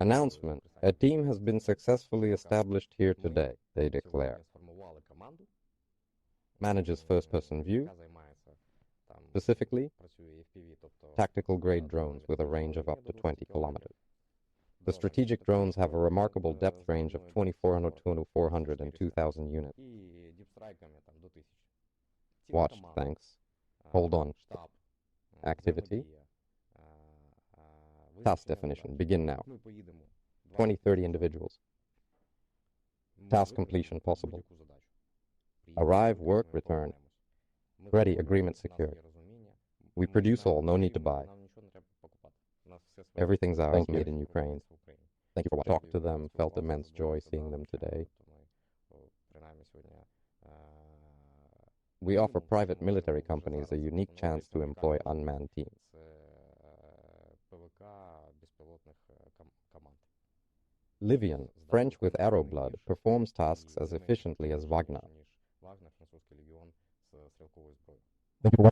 Announcement: a team has been successfully established here today, they declare. Manages first-person view, specifically tactical-grade drones with a range of up to 20 kilometers. The strategic drones have a remarkable depth range of 2,400, 400, and 2,000 units. Watch, thanks. Hold on. Activity. Task definition. Begin now. 20, 30 individuals. Task completion possible. Arrive, work, return. Ready, agreement secured. We produce all, no need to buy. Everything's ours, made in Ukraine. Thank you for watching. Talked to them, felt immense joy seeing them today. We offer private military companies a unique chance to employ unmanned teams. Livian, French with arrow blood, performs tasks as efficiently as Wagner.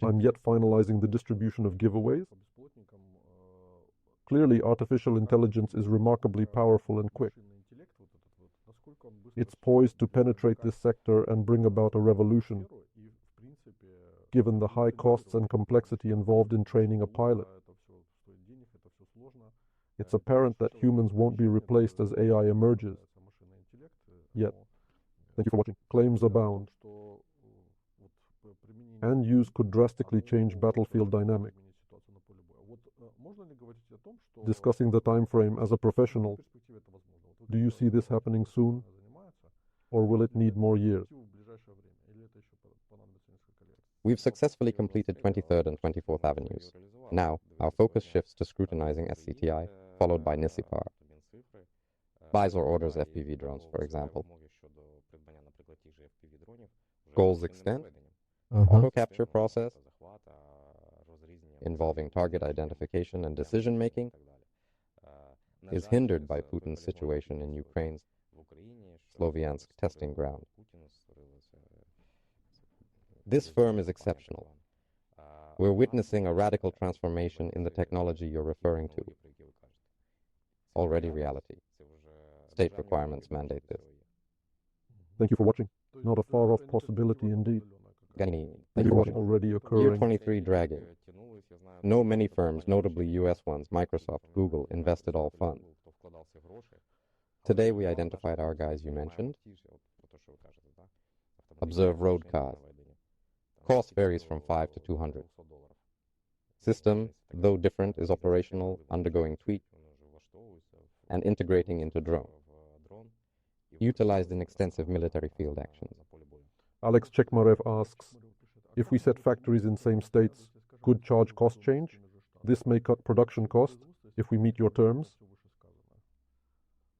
I'm yet finalizing the distribution of giveaways. Clearly, artificial intelligence is remarkably powerful and quick. It's poised to penetrate this sector and bring about a revolution, given the high costs and complexity involved in training a pilot. It's apparent that humans won't be replaced as AI emerges. Yet, thank you for watching. Claims abound. And use could drastically change battlefield dynamics. Discussing the time frame as a professional, do you see this happening soon? Or will it need more years? We've successfully completed 23rd and 24th Avenues. Now, our focus shifts to scrutinizing SCTI, followed by Nisipar. Buys or orders FPV drones, for example. Goals extent, auto capture process, involving target identification and decision-making, is hindered by Putin's situation in Ukraine's Sloviansk testing ground. This firm is exceptional. We're witnessing a radical transformation in the technology you're referring to. Already reality. State requirements mandate this. Thank you for watching. Not a far-off possibility indeed. Thank you for watching. Already occurring. Year 23 dragging. No many firms, notably US ones, Microsoft, Google, invested all funds. Today we identified our guys you mentioned. Observe road cars. Cost varies from 5 to 200. System, though different, is operational, undergoing tweak, and integrating into drone. Utilized in extensive military field actions. Alex Chekmarev asks, if we set factories in same states, could charge cost change? This may cut production cost if we meet your terms.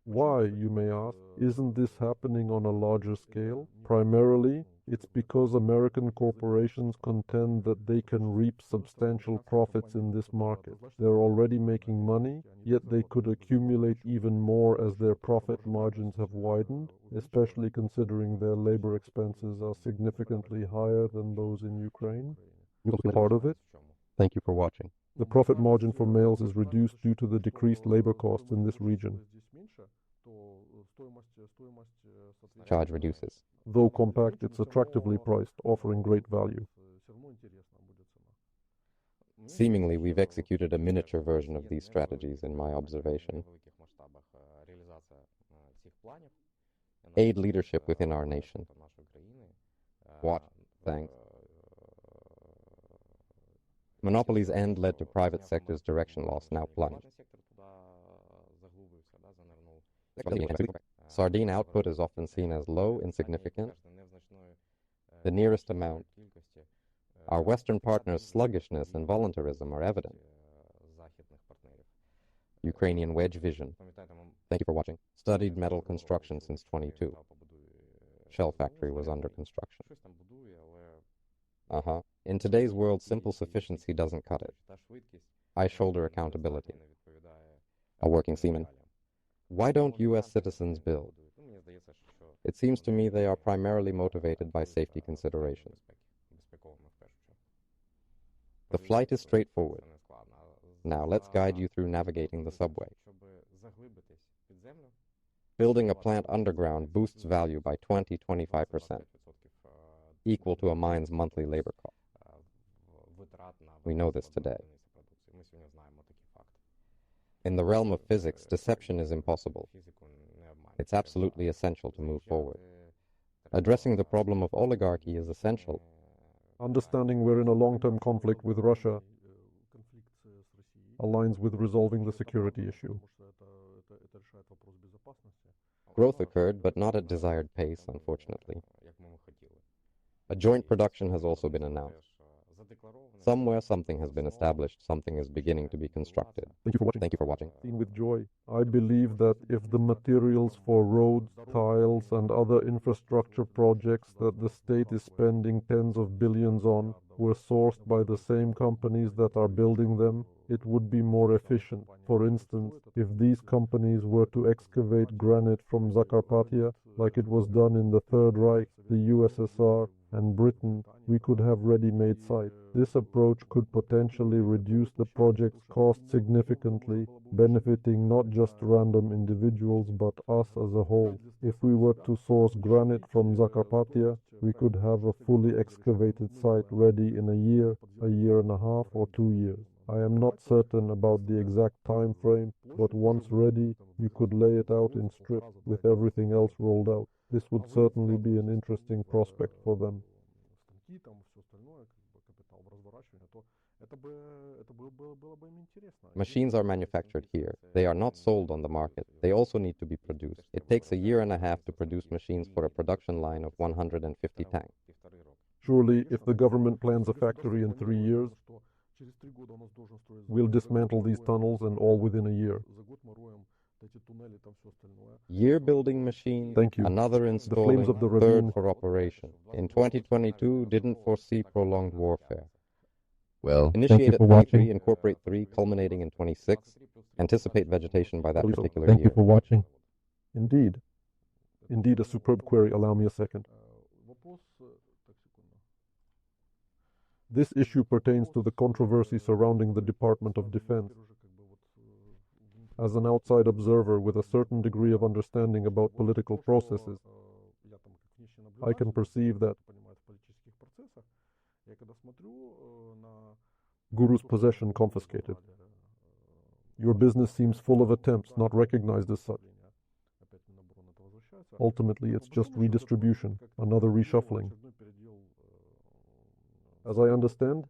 Why, you may ask, isn't this happening on a larger scale? Primarily, it's because American corporations contend that they can reap substantial profits in this market. They're already making money, yet they could accumulate even more as their profit margins have widened, especially considering their labor expenses are significantly higher than those in Ukraine. Part of it. Thank you for watching. The profit margin for males is reduced due to the decreased labor costs in this region. Charge reduces. Though compact, it's attractively priced, offering great value. Seemingly, we've executed a miniature version of these strategies in my observation. Aid leadership within our nation. What? Thanks. Monopoly's end led to private sector's direction loss, now plunged. Sardine output is often seen as low, insignificant, the nearest amount. Our Western partners' sluggishness and voluntarism are evident. Ukrainian wedge vision. Thank you for watching. Studied metal construction since 22. Shell factory was under construction. In today's world, simple sufficiency doesn't cut it. I shoulder accountability. A working seaman. Why don't U.S. citizens build? It seems to me they are primarily motivated by safety considerations. The flight is straightforward. Now let's guide you through navigating the subway. Building a plant underground boosts value by 20-25%, equal to a mine's monthly labor cost. We know this today. In the realm of physics, deception is impossible. It's absolutely essential to move forward. Addressing the problem of oligarchy is essential. Understanding we're in a long-term conflict with Russia aligns with resolving the security issue. Growth occurred, but not at desired pace, unfortunately. A joint production has also been announced. Somewhere something has been established, something is beginning to be constructed. Thank you for watching. Thank you for watching. Seen with joy. I believe that if the materials for roads, tiles, and other infrastructure projects that the state is spending tens of billions on were sourced by the same companies that are building them, it would be more efficient. For instance, if these companies were to excavate granite from Zakarpattia, like it was done in the Third Reich, the USSR, and Britain, we could have ready-made sites. This approach could potentially reduce the project's cost significantly, benefiting not just random individuals but us as a whole. If we were to source granite from Zakarpattia, we could have a fully excavated site ready in a year and a half, or 2 years. I am not certain about the exact time frame, but once ready, you could lay it out in strips with everything else rolled out. This would certainly be an interesting prospect for them. Machines are manufactured here. They are not sold on the market. They also need to be produced. It takes a year and a half to produce machines for a production line of 150 tanks. Surely, if the government plans a factory in 3 years, we'll dismantle these tunnels and all within a year. Year building machine, Thank you. another installing, flames of the third ravine. for operation. In 2022, didn't foresee prolonged warfare. Well, thank Initiate you at for 23, watching. incorporate 3, culminating in 26. Anticipate vegetation by that particular Thank year. you for watching. Indeed. Indeed, a superb query. Allow me a second. This issue pertains to the controversy surrounding the Department of Defense. As an outside observer with a certain degree of understanding about political processes, I can perceive that Guru's possession confiscated. Your business seems full of attempts not recognized as such. Ultimately, it's just redistribution, another reshuffling. As I understand,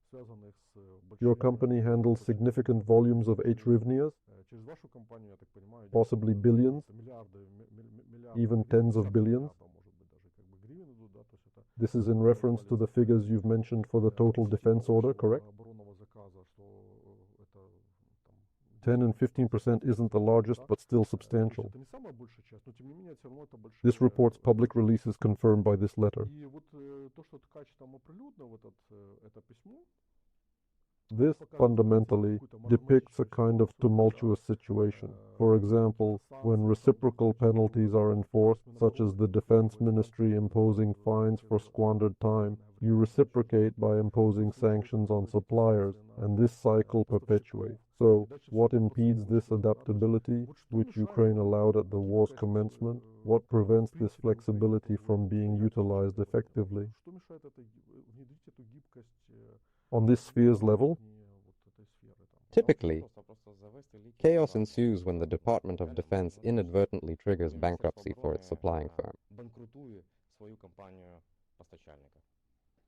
your company handles significant volumes of hryvnias, possibly billions, even tens of billions. This is in reference to the figures you've mentioned for the total defense order, correct? 10 and 15% isn't the largest, but still substantial. This report's public release is confirmed by this letter. This fundamentally depicts a kind of tumultuous situation. For example, when reciprocal penalties are enforced, such as the Defense Ministry imposing fines for squandered time, You reciprocate by imposing sanctions on suppliers, and this cycle perpetuates. So, what impedes this adaptability, which Ukraine allowed at the war's commencement? What prevents this flexibility from being utilized effectively? On this sphere's level, Typically, chaos ensues when the Department of Defense inadvertently triggers bankruptcy for its supplying firm.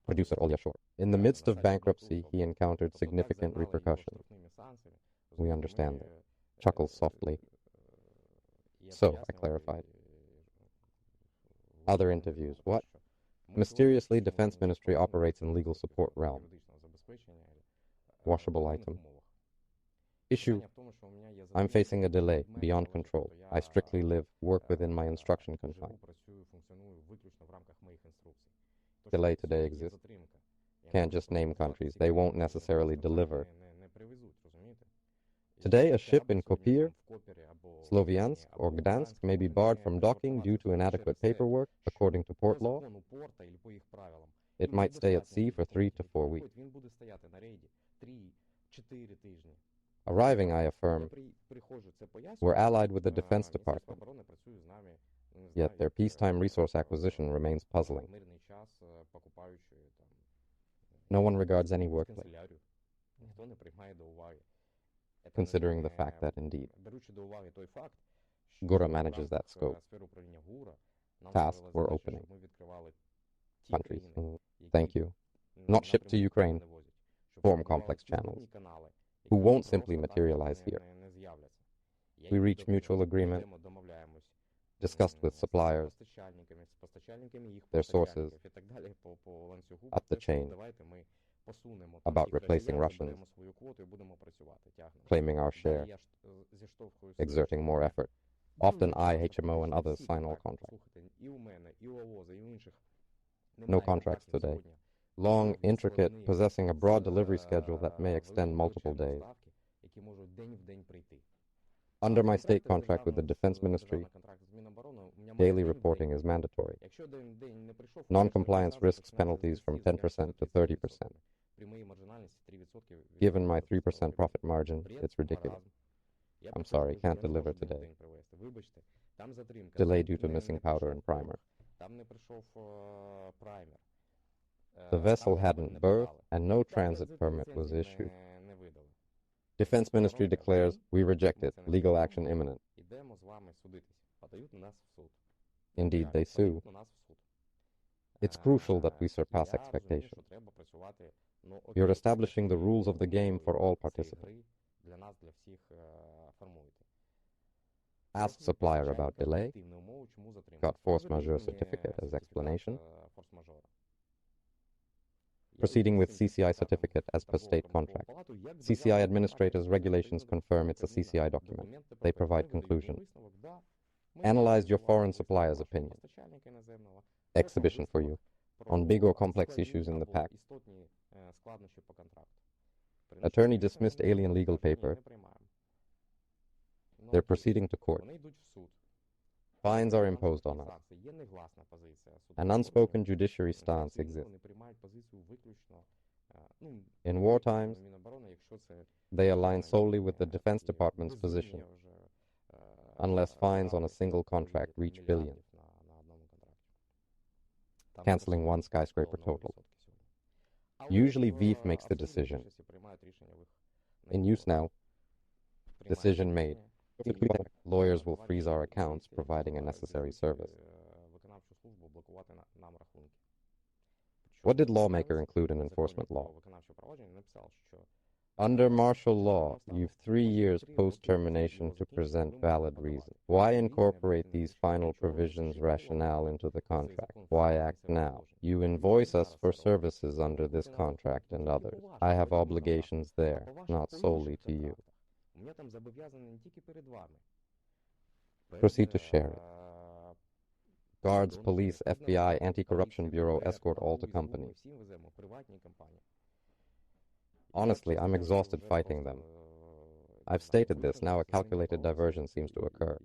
Producer Olyashor. In the midst of bankruptcy, he encountered significant repercussions. We understand that. Chuckles softly. So, I clarified. Other interviews. What? Mysteriously, Defense Ministry operates in legal support realm. Washable item. Issue. I'm facing a delay, beyond control. I strictly live, work within my instruction confines. Delay today exists. Can't just name countries. They won't necessarily deliver. Today, a ship in Kopier, Sloviansk, or Gdansk may be barred from docking due to inadequate paperwork, according to port law. It might stay at sea for 3 to 4 weeks. Arriving, I affirm, we're allied with the Defense Department, yet their peacetime resource acquisition remains puzzling. No one regards any workplace, considering the fact that, indeed, Gura manages that scope. Tasks we're opening. Countries, thank you. Not shipped to Ukraine. Form complex channels, who won't simply materialize here. We reach mutual agreement, discussed with suppliers, their sources, up the chain, about replacing Russians, claiming our share, exerting more effort. Often I, HMO, and others sign all contracts. No contracts today. Long, intricate, possessing a broad delivery schedule that may extend multiple days. Under my state contract with the Defense Ministry, daily reporting is mandatory. Non-compliance risks penalties from 10% to 30%. Given my 3% profit margin, it's ridiculous. I'm sorry, can't deliver today. Delay due to missing powder and primer. The vessel hadn't berthed, and no transit permit was issued. Defense Ministry declares, we reject it, legal action imminent. Indeed, they sue. It's crucial that we surpass expectations. You're establishing the rules of the game for all participants. Asked supplier about delay, got force majeure certificate as explanation. Proceeding with CCI certificate as per state contract. CCI administrators' regulations confirm it's a CCI document. They provide conclusion. Analyzed your foreign supplier's opinion. Exhibition for you. On big or complex issues in the pack. Attorney dismissed alien legal paper. They're proceeding to court. Fines are imposed on us. An unspoken judiciary stance exists. In war times, they align solely with the Defense Department's position, unless fines on a single contract reach billions, canceling one skyscraper total. Usually VIF makes the decision. In use now, decision made. Lawyers will freeze our accounts, providing a necessary service. What did lawmaker include in enforcement law? Under martial law, you've 3 years post-termination to present valid reasons. Why incorporate these final provisions rationale into the contract? Why act now? You invoice us for services under this contract and others. I have obligations there, not solely to you. Proceed to share it. Guards, police, FBI, Anti-Corruption Bureau escort all to companies. Honestly, I'm exhausted fighting them. I've stated this, now a calculated diversion seems to occur.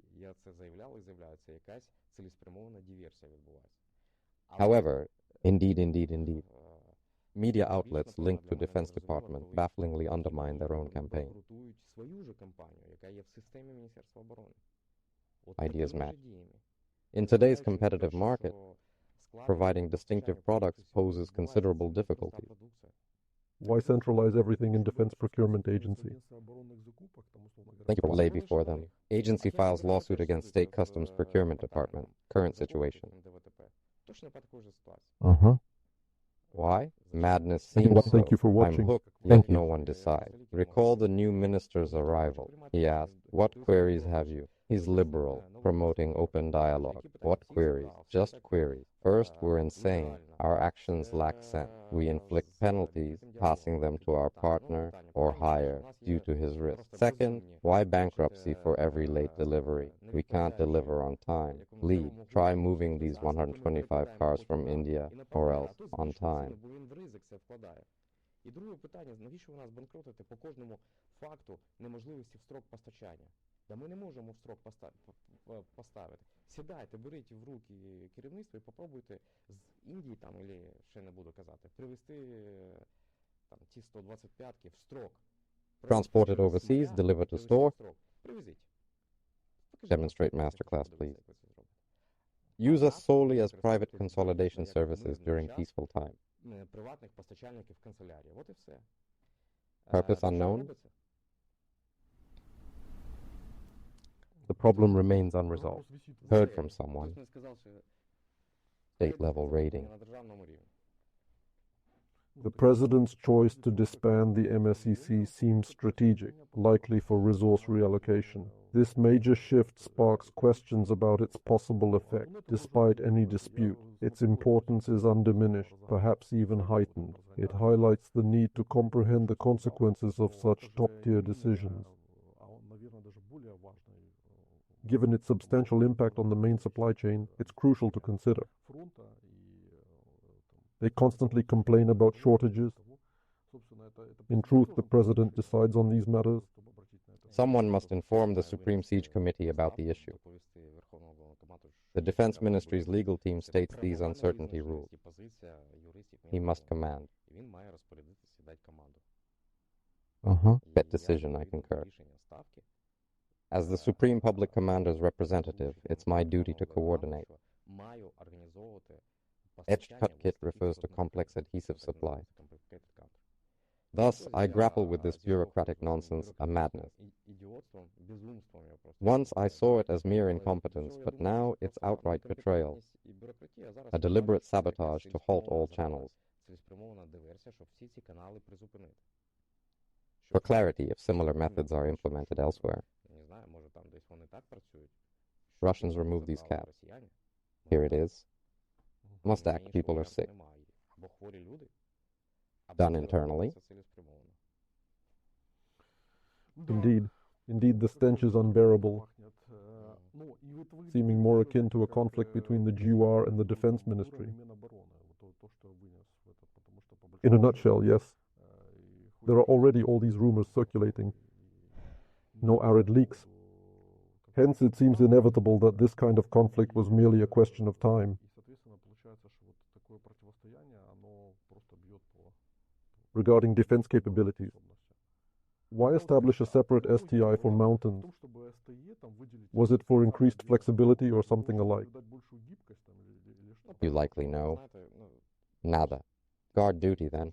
However, indeed, Media outlets linked to Defense Department bafflingly undermine their own campaign. Ideas match. In today's competitive market, providing distinctive products poses considerable difficulties. Why centralize everything in Defense Procurement Agency? Thank you for lay before them. Agency files lawsuit against State Customs Procurement Department. Current situation. Uh-huh. Why? Madness Thank seems so. you for watching. I'm hooked, Thank yet you. no one decides. Recall the new minister's arrival. He asked, "What queries have you?" He's liberal, promoting open dialogue. What queries? Just queries. First, we're insane. Our actions lack sense. We inflict penalties, passing them to our partner or higher due to his risk. Second, why bankruptcy for every late delivery? We can't deliver on time. Lead. Try moving these 125 cars from India or else on time. І друге питання, навіщо ви нас банкротите по кожному факту неможливості в строк постачання? Да ми не можемо в строк поставити. Сідайте, беріть в руки керівництво і попробуйте з Індії, там, або ще не буду казати, привезти там, ті 125-ки в строк. Transported overseas, delivered to store. Привезіть. Demonstrate masterclass, please. Use us solely as private consolidation services during peaceful time. Приватних постачальників в канцелярії. От і все. Purpose unknown? The problem remains unresolved. Heard from someone. Хтось мені сказав, що State-level rating. на державному рівні. The President's choice to disband the MSEC seems strategic, likely for resource reallocation. This major shift sparks questions about its possible effect. Despite any dispute, its importance is undiminished, perhaps even heightened. It highlights the need to comprehend the consequences of such top-tier decisions. Given its substantial impact on the main supply chain, it's crucial to consider. They constantly complain about shortages. In truth, the President decides on these matters. Someone must inform the Supreme Siege Committee about the issue. The Defense Ministry's legal team states these uncertainty rules. He must command. Uh-huh. Bet decision, I concur. As the Supreme Public Commander's representative, it's my duty to coordinate. Etched cut kit refers to complex adhesive supply. Thus, I grapple with this bureaucratic nonsense, a madness. Once I saw it as mere incompetence, but now it's outright betrayal, a deliberate sabotage to halt all channels. For clarity, if similar methods are implemented elsewhere, Russians remove these caps. Here it is. Must act, people are sick. Done internally. Indeed, the stench is unbearable, seeming more akin to a conflict between the GUR and the Defense Ministry. In a nutshell, yes, there are already all these rumors circulating. No arid leaks. Hence, it seems inevitable that this kind of conflict was merely a question of time. Regarding defense capabilities, why establish a separate STI for mountains? Was it for increased flexibility or something alike? You likely know. Nada. Guard duty then.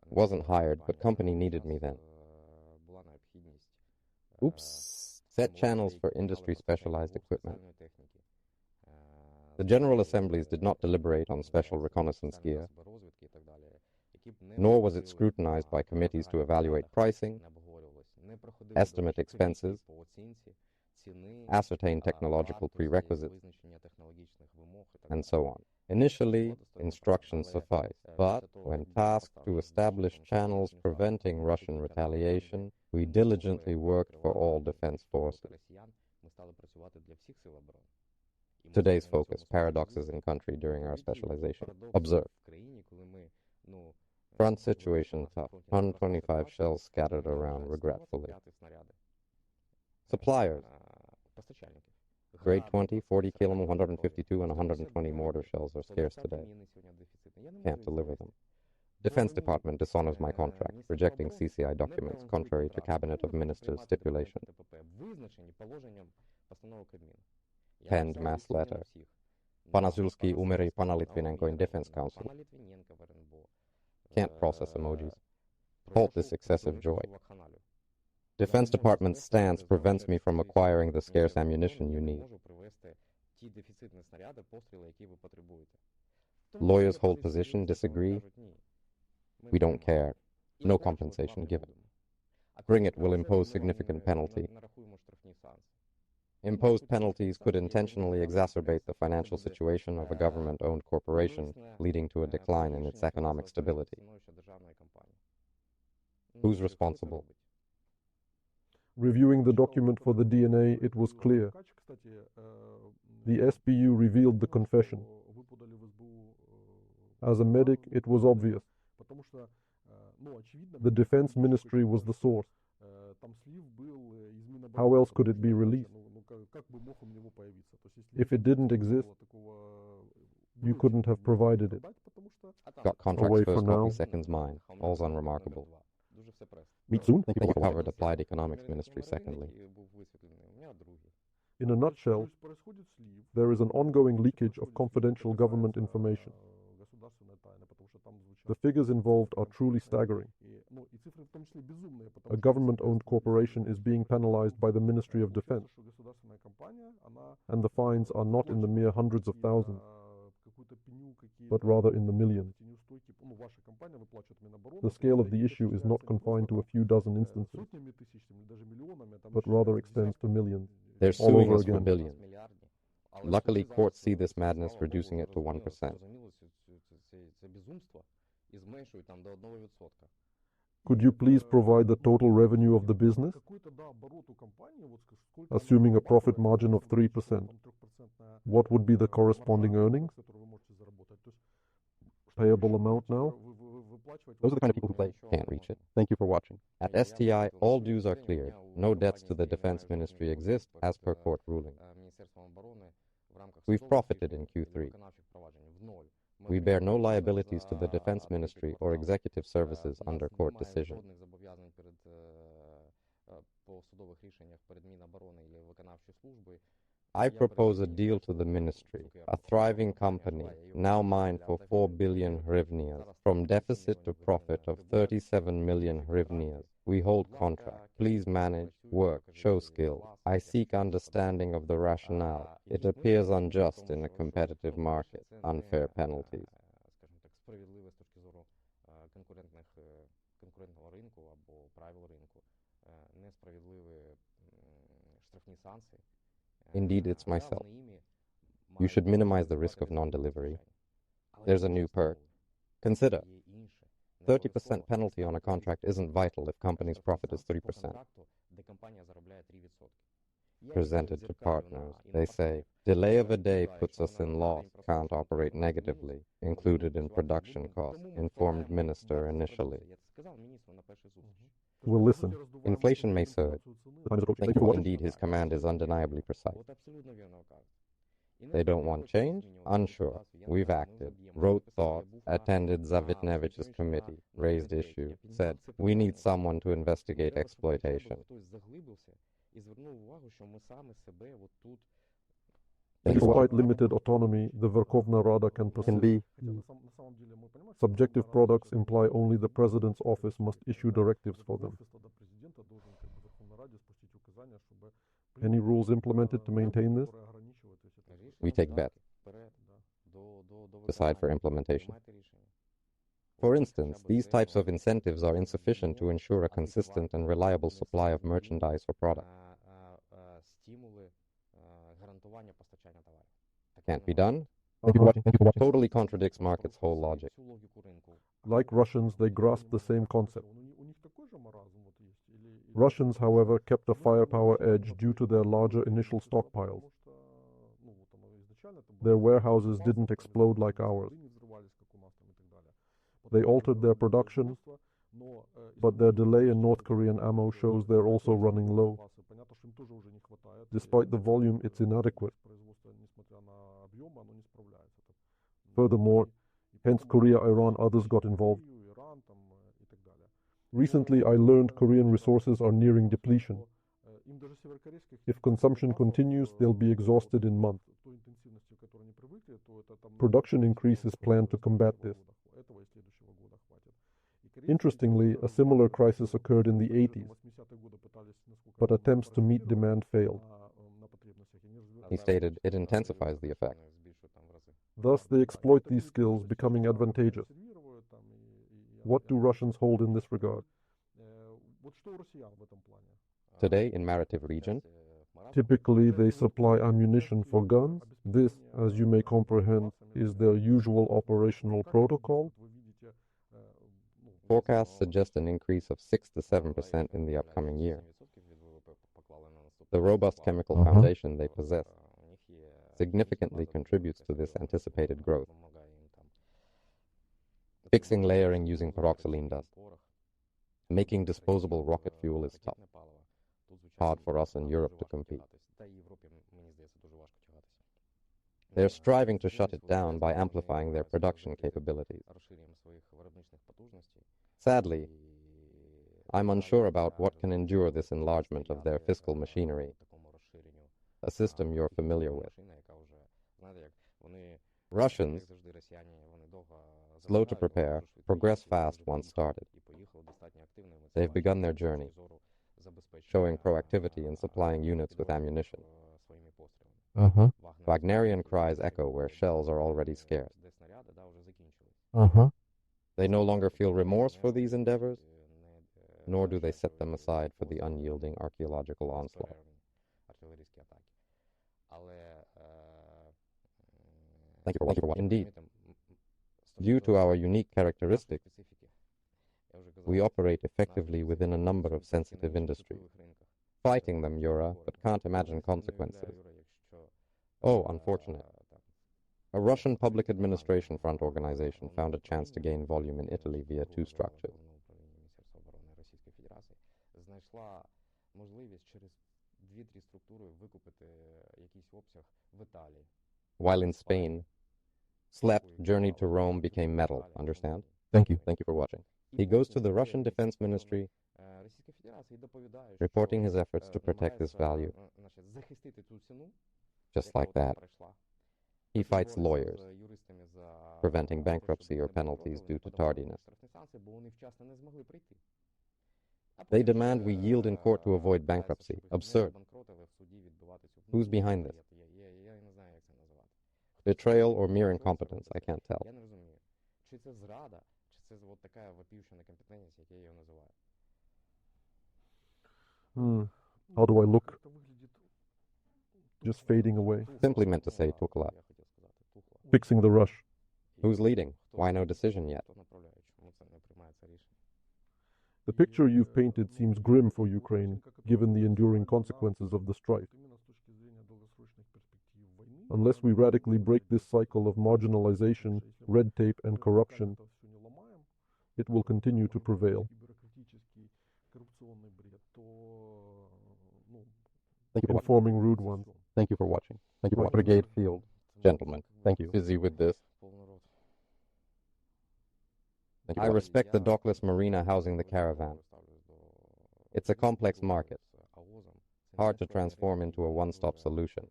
Wasn't hired, but company needed me then. Oops. Set channels for industry-specialized equipment. The General Assemblies did not deliberate on special reconnaissance gear, nor was it scrutinized by committees to evaluate pricing, estimate expenses, ascertain technological prerequisites, and so on. Initially, instructions sufficed, but when tasked to establish channels preventing Russian retaliation, we diligently worked for all defense forces. Today's focus, paradoxes in country during our specialization. Observe. Front situation tough. 125 shells scattered around regretfully. Suppliers. Grade 20, 40 kilo, 152, and 120 mortar shells are scarce today. Can't deliver them. Defense Department dishonors my contract, rejecting CCI documents contrary to Cabinet of Ministers stipulation. Penned mass letter. Pana Zulski, Umeri, Pana Litvinenko in Defense Council. Can't process emojis. Halt this excessive joy. Defense Department's stance prevents me from acquiring the scarce ammunition you need. Lawyers hold position, disagree. We don't care. No compensation given. Bring it will impose significant penalty. Imposed penalties could intentionally exacerbate the financial situation of a government-owned corporation, leading to a decline in its economic stability. Who's responsible? Reviewing the document for the DNA, it was clear. The SBU revealed the confession. As a medic, it was obvious. The Defense Ministry was the source. How else could it be released? If it didn't exist, you couldn't have provided it. Got contracts Away first for now. copy, seconds mine. All's unremarkable. Meet soon. Thank you for watching. Covered Applied Economics Ministry secondly. In a nutshell, there is an ongoing leakage of confidential government information. The figures involved are truly staggering. A government-owned corporation is being penalized by the Ministry of Defense, and the fines are not in the mere hundreds of thousands, but rather in the millions. The scale of the issue is not confined to a few dozen instances, but rather extends to millions. They're All suing over us for again. billions. Luckily, courts see this madness, reducing it to 1%. Could you please provide the total revenue of the business, assuming a profit margin of 3%? What would be the corresponding earnings? Payable amount now? Those are the kind of people who play. Can't reach it. Thank you for watching. At STI, all dues are cleared. No debts to the Defense Ministry exist as per court ruling. We've profited in Q3. We bear no liabilities to the Defense Ministry or Executive Services under court decision. I propose a deal to the Ministry, a thriving company, now mine for 4 billion hryvnias, from deficit to profit of 37 million hryvnias. We hold contract. Please manage, work, show skill. I seek understanding of the rationale. It appears unjust in a competitive market. Unfair penalties. Indeed, it's myself. You should minimize the risk of non-delivery. There's a new perk. Consider, 30% penalty on a contract isn't vital if company's profit is 3%. Presented to partners, they say, delay of a day puts us in loss, can't operate negatively, included in production costs, informed minister initially. We'll listen. Inflation may surge. Thank you for watching. Indeed, his command is undeniably precise. They don't want change? Unsure. We've acted, wrote thoughts, attended Zavitnevich's committee, raised issue, said, we need someone to investigate exploitation. Despite limited autonomy, the Verkhovna Rada can persist. Subjective products imply only the President's office must issue directives for them. Any rules implemented to maintain this? We take bets. Decide for implementation. For instance, these types of incentives are insufficient to ensure a consistent and reliable supply of merchandise or product. Can't be done? Thank you for watching. Thank you for watching. Totally contradicts market's whole logic. Like Russians, they grasp the same concept. Russians, however, kept a firepower edge due to their larger initial stockpiles. Their warehouses didn't explode like ours. They altered their production, but their delay in North Korean ammo shows they're also running low. Despite the volume, it's inadequate. Furthermore, hence Korea, Iran, others got involved. Recently, I learned Korean resources are nearing depletion. If consumption continues, they'll be exhausted in months. Production increase is planned to combat this. Interestingly, a similar crisis occurred in the 80s, but attempts to meet demand failed. He stated it intensifies the effect. Thus, they exploit these skills, becoming advantageous. What do Russians hold in this regard? Today, in Maritiv region, Typically, they supply ammunition for guns. This, as you may comprehend, is their usual operational protocol. forecasts suggest an increase of 6 to 7% in the upcoming year. The robust chemical foundation they possess significantly contributes to this anticipated growth. Fixing layering using peroxylene dust. Making disposable rocket fuel is tough. Hard for us in Europe to compete. They're striving to shut it down by amplifying their production capabilities. Sadly, I'm unsure about what can endure this enlargement of their fiscal machinery, a system you're familiar with. Russians, slow to prepare, progress fast once started. They've begun their journey, showing proactivity in supplying units with ammunition. Wagnerian cries echo where shells are already scarce. They no longer feel remorse for these endeavors, nor do they set them aside for the unyielding archaeological onslaught. Thank you for watching. Indeed, due to our unique characteristics, we operate effectively within a number of sensitive industries. Fighting them, Yura, but can't imagine consequences. Oh, unfortunate. A Russian public administration front organization found a chance to gain volume in Italy via two structures. While in Spain, slept, journeyed to Rome, became metal, understand? Thank you. Thank you for watching. He goes to the Russian Defense Ministry, reporting his efforts to protect this value. Just like that. He fights lawyers, preventing bankruptcy or penalties due to tardiness. They demand we yield in court to avoid bankruptcy. Absurd. Who's behind this? Betrayal or mere incompetence, I can't tell. How do I look? Just fading away. Simply meant to say Tukla. Fixing the rush. Who's leading? Why no decision yet? The picture you've painted seems grim for Ukraine, given the enduring consequences of the strife. Unless we radically break this cycle of marginalization, red tape, and corruption, it will continue to prevail. Thank you for Informing rude ones. Thank you for watching. Thank you for watching. Brigade Field. Gentlemen, Thank you. busy with this. Thank you I for respect the dockless marina housing the caravan. It's a complex market, hard to transform into a one-stop solution.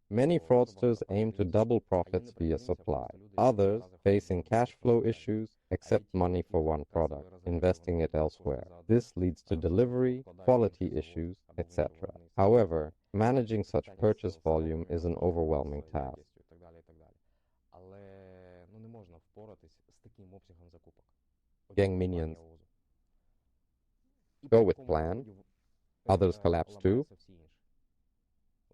Many fraudsters aim to double profits via supply. Others, facing cash flow issues, accept money for one product, investing it elsewhere. This leads to delivery, quality issues, etc. However, managing such purchase volume is an overwhelming task. Gang minions go with plan. Others collapse too.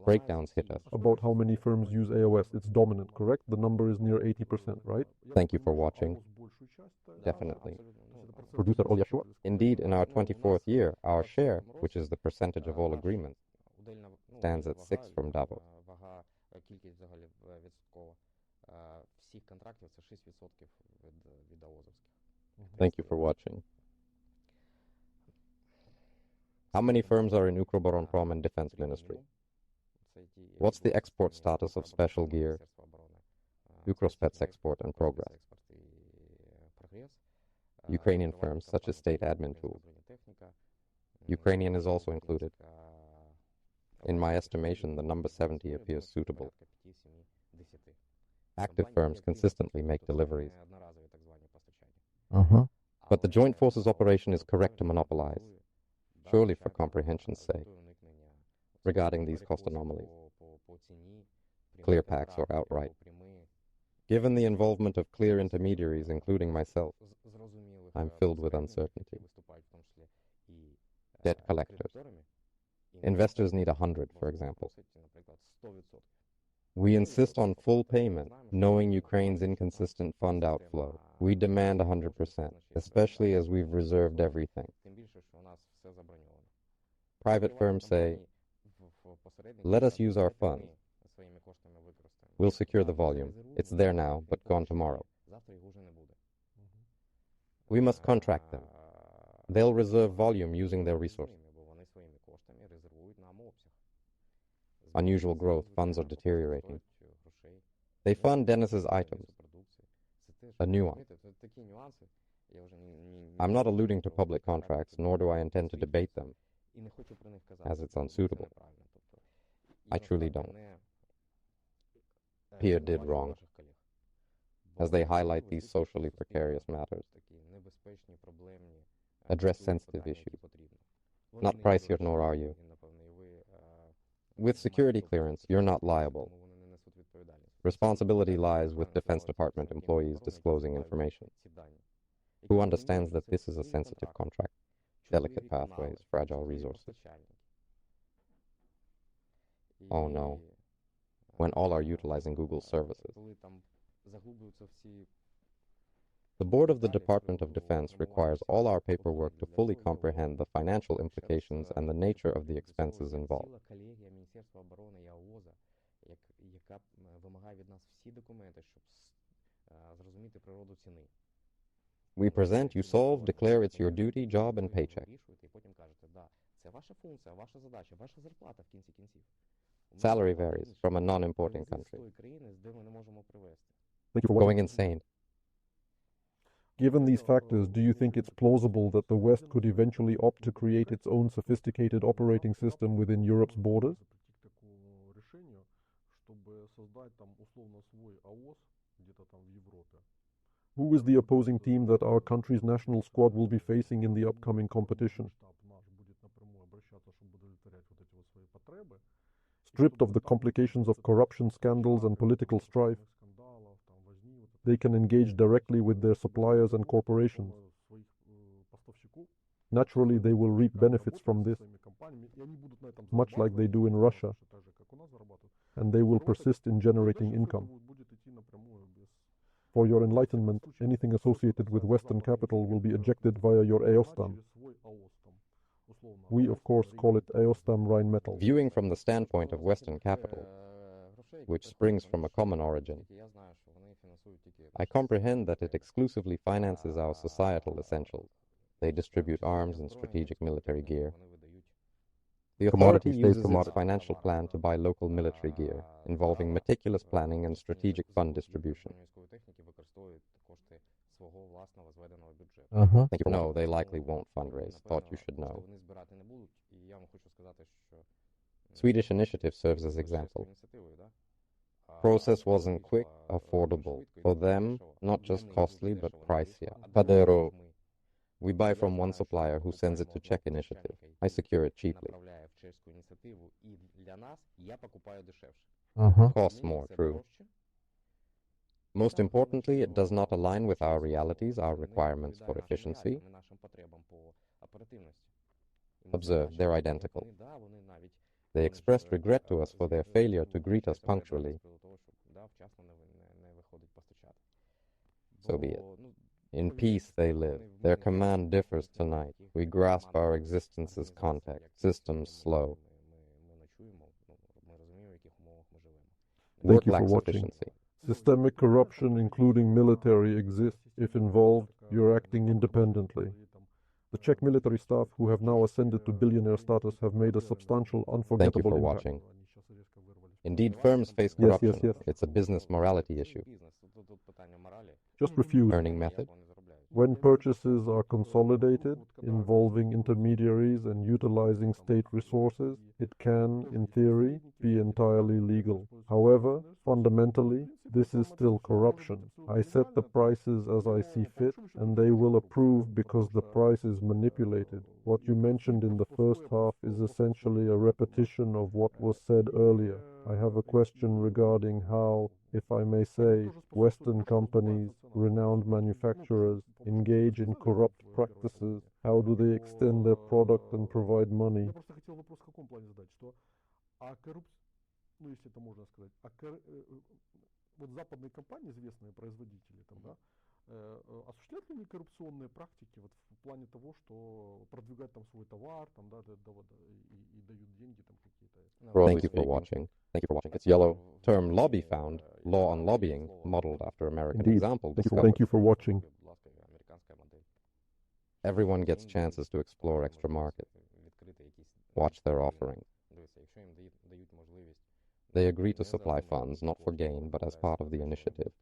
Breakdowns hit us. About how many firms use AOS? It's dominant, correct? The number is near 80%, right? Thank you for watching. Definitely. Producer Oleksiy. Indeed, in our 24th year, our share, which is the percentage of all agreements, stands at 6 from Davos. Thank you for watching. How many firms are in Ukroboronprom and Defense Ministry? What's the export status of special gear? Bureaucracy and Progress. Ukrainian firms such as state admin tools. Ukrainian is also included. In my estimation, the number 70 appears suitable. Active firms consistently make deliveries. But the joint forces operation is correct to monopolize, surely for comprehension's sake, regarding these cost anomalies, clear packs or outright. Given the involvement of clear intermediaries, including myself, I'm filled with uncertainty. Debt collectors. Investors need 100, for example. We insist on full payment, knowing Ukraine's inconsistent fund outflow. We demand 100%, especially as we've reserved everything. Private firms say, let us use our funds. We'll secure the volume. It's there now, but gone tomorrow. We must contract them. They'll reserve volume using their resources. Unusual growth, funds are deteriorating. They fund Dennis's items. A nuance. I'm not alluding to public contracts, nor do I intend to debate them, as it's unsuitable. I truly don't. Pierre did wrong, as they highlight these socially precarious matters, address sensitive issues. Not pricier, nor are you. With security clearance, you're not liable. Responsibility lies with Defense Department employees disclosing information. Who understands that this is a sensitive contract? Delicate pathways, fragile resources. Oh no. When all are utilizing Google services. The Board of the Department of Defense requires all our paperwork to fully comprehend the financial implications and the nature of the expenses involved. We present, you solve, declare it's your duty, job, and paycheck. Salary varies from a non-importing country. Going insane. Given these factors, do you think it's plausible that the West could eventually opt to create its own sophisticated operating system within Europe's borders? Who is the opposing team that our country's national squad will be facing in the upcoming competition? Stripped of the complications of corruption scandals and political strife, they can engage directly with their suppliers and corporations. Naturally, they will reap benefits from this, much like they do in Russia, and they will persist in generating income. For your enlightenment, anything associated with Western capital will be ejected via your Eostam. We, of course, call it Eostam Rheinmetall. Viewing from the standpoint of Western capital, which springs from a common origin, I comprehend that it exclusively finances our societal essentials. They distribute arms and strategic military gear. The authority uses its financial plan to buy local military gear, involving meticulous planning and strategic fund distribution. No, they likely won't fundraise. Thought you should know. Swedish initiative serves as example. Process wasn't quick, affordable. For them, not just costly, but pricier. Padero. We buy from one supplier who sends it to Czech initiative. I secure it cheaply. Costs more, true. Most importantly, it does not align with our realities, our requirements for efficiency. Observe, they're identical. They expressed regret to us for their failure to greet us punctually. So be it. In peace they live. Their command differs tonight. We grasp our existence's context. Systems slow. Thank you for watching. Systemic corruption, including military, exists. If involved, you're acting independently. The Czech military staff, who have now ascended to billionaire status, have made a substantial, unforgettable impact. Thank you for watching. Indeed, firms face Yes, corruption. yes. It's a business morality issue. Just refuse. Earning method? When purchases are consolidated, involving intermediaries and utilizing state resources, it can, in theory, be entirely legal. However, fundamentally, this is still corruption. I set the prices as I see fit, and they will approve because the price is manipulated. What you mentioned in the first half is essentially a repetition of what was said earlier. I have a question regarding how, if I may say, Western companies, renowned manufacturers, engage in corrupt practices. How do they extend their product and provide money? Осуществляют ли они коррупционные практики вот в плане того, что продвигают там свой товар, там, да, и дают деньги там какие-то? Thank you for watching. Thank you for watching. It's yellow. Term lobby found. Law on lobbying, modeled after American Indeed. example. Thank you for watching. Everyone gets chances to explore extra market. Watch their offering. They agree to supply funds, not for gain, but as part of the initiative.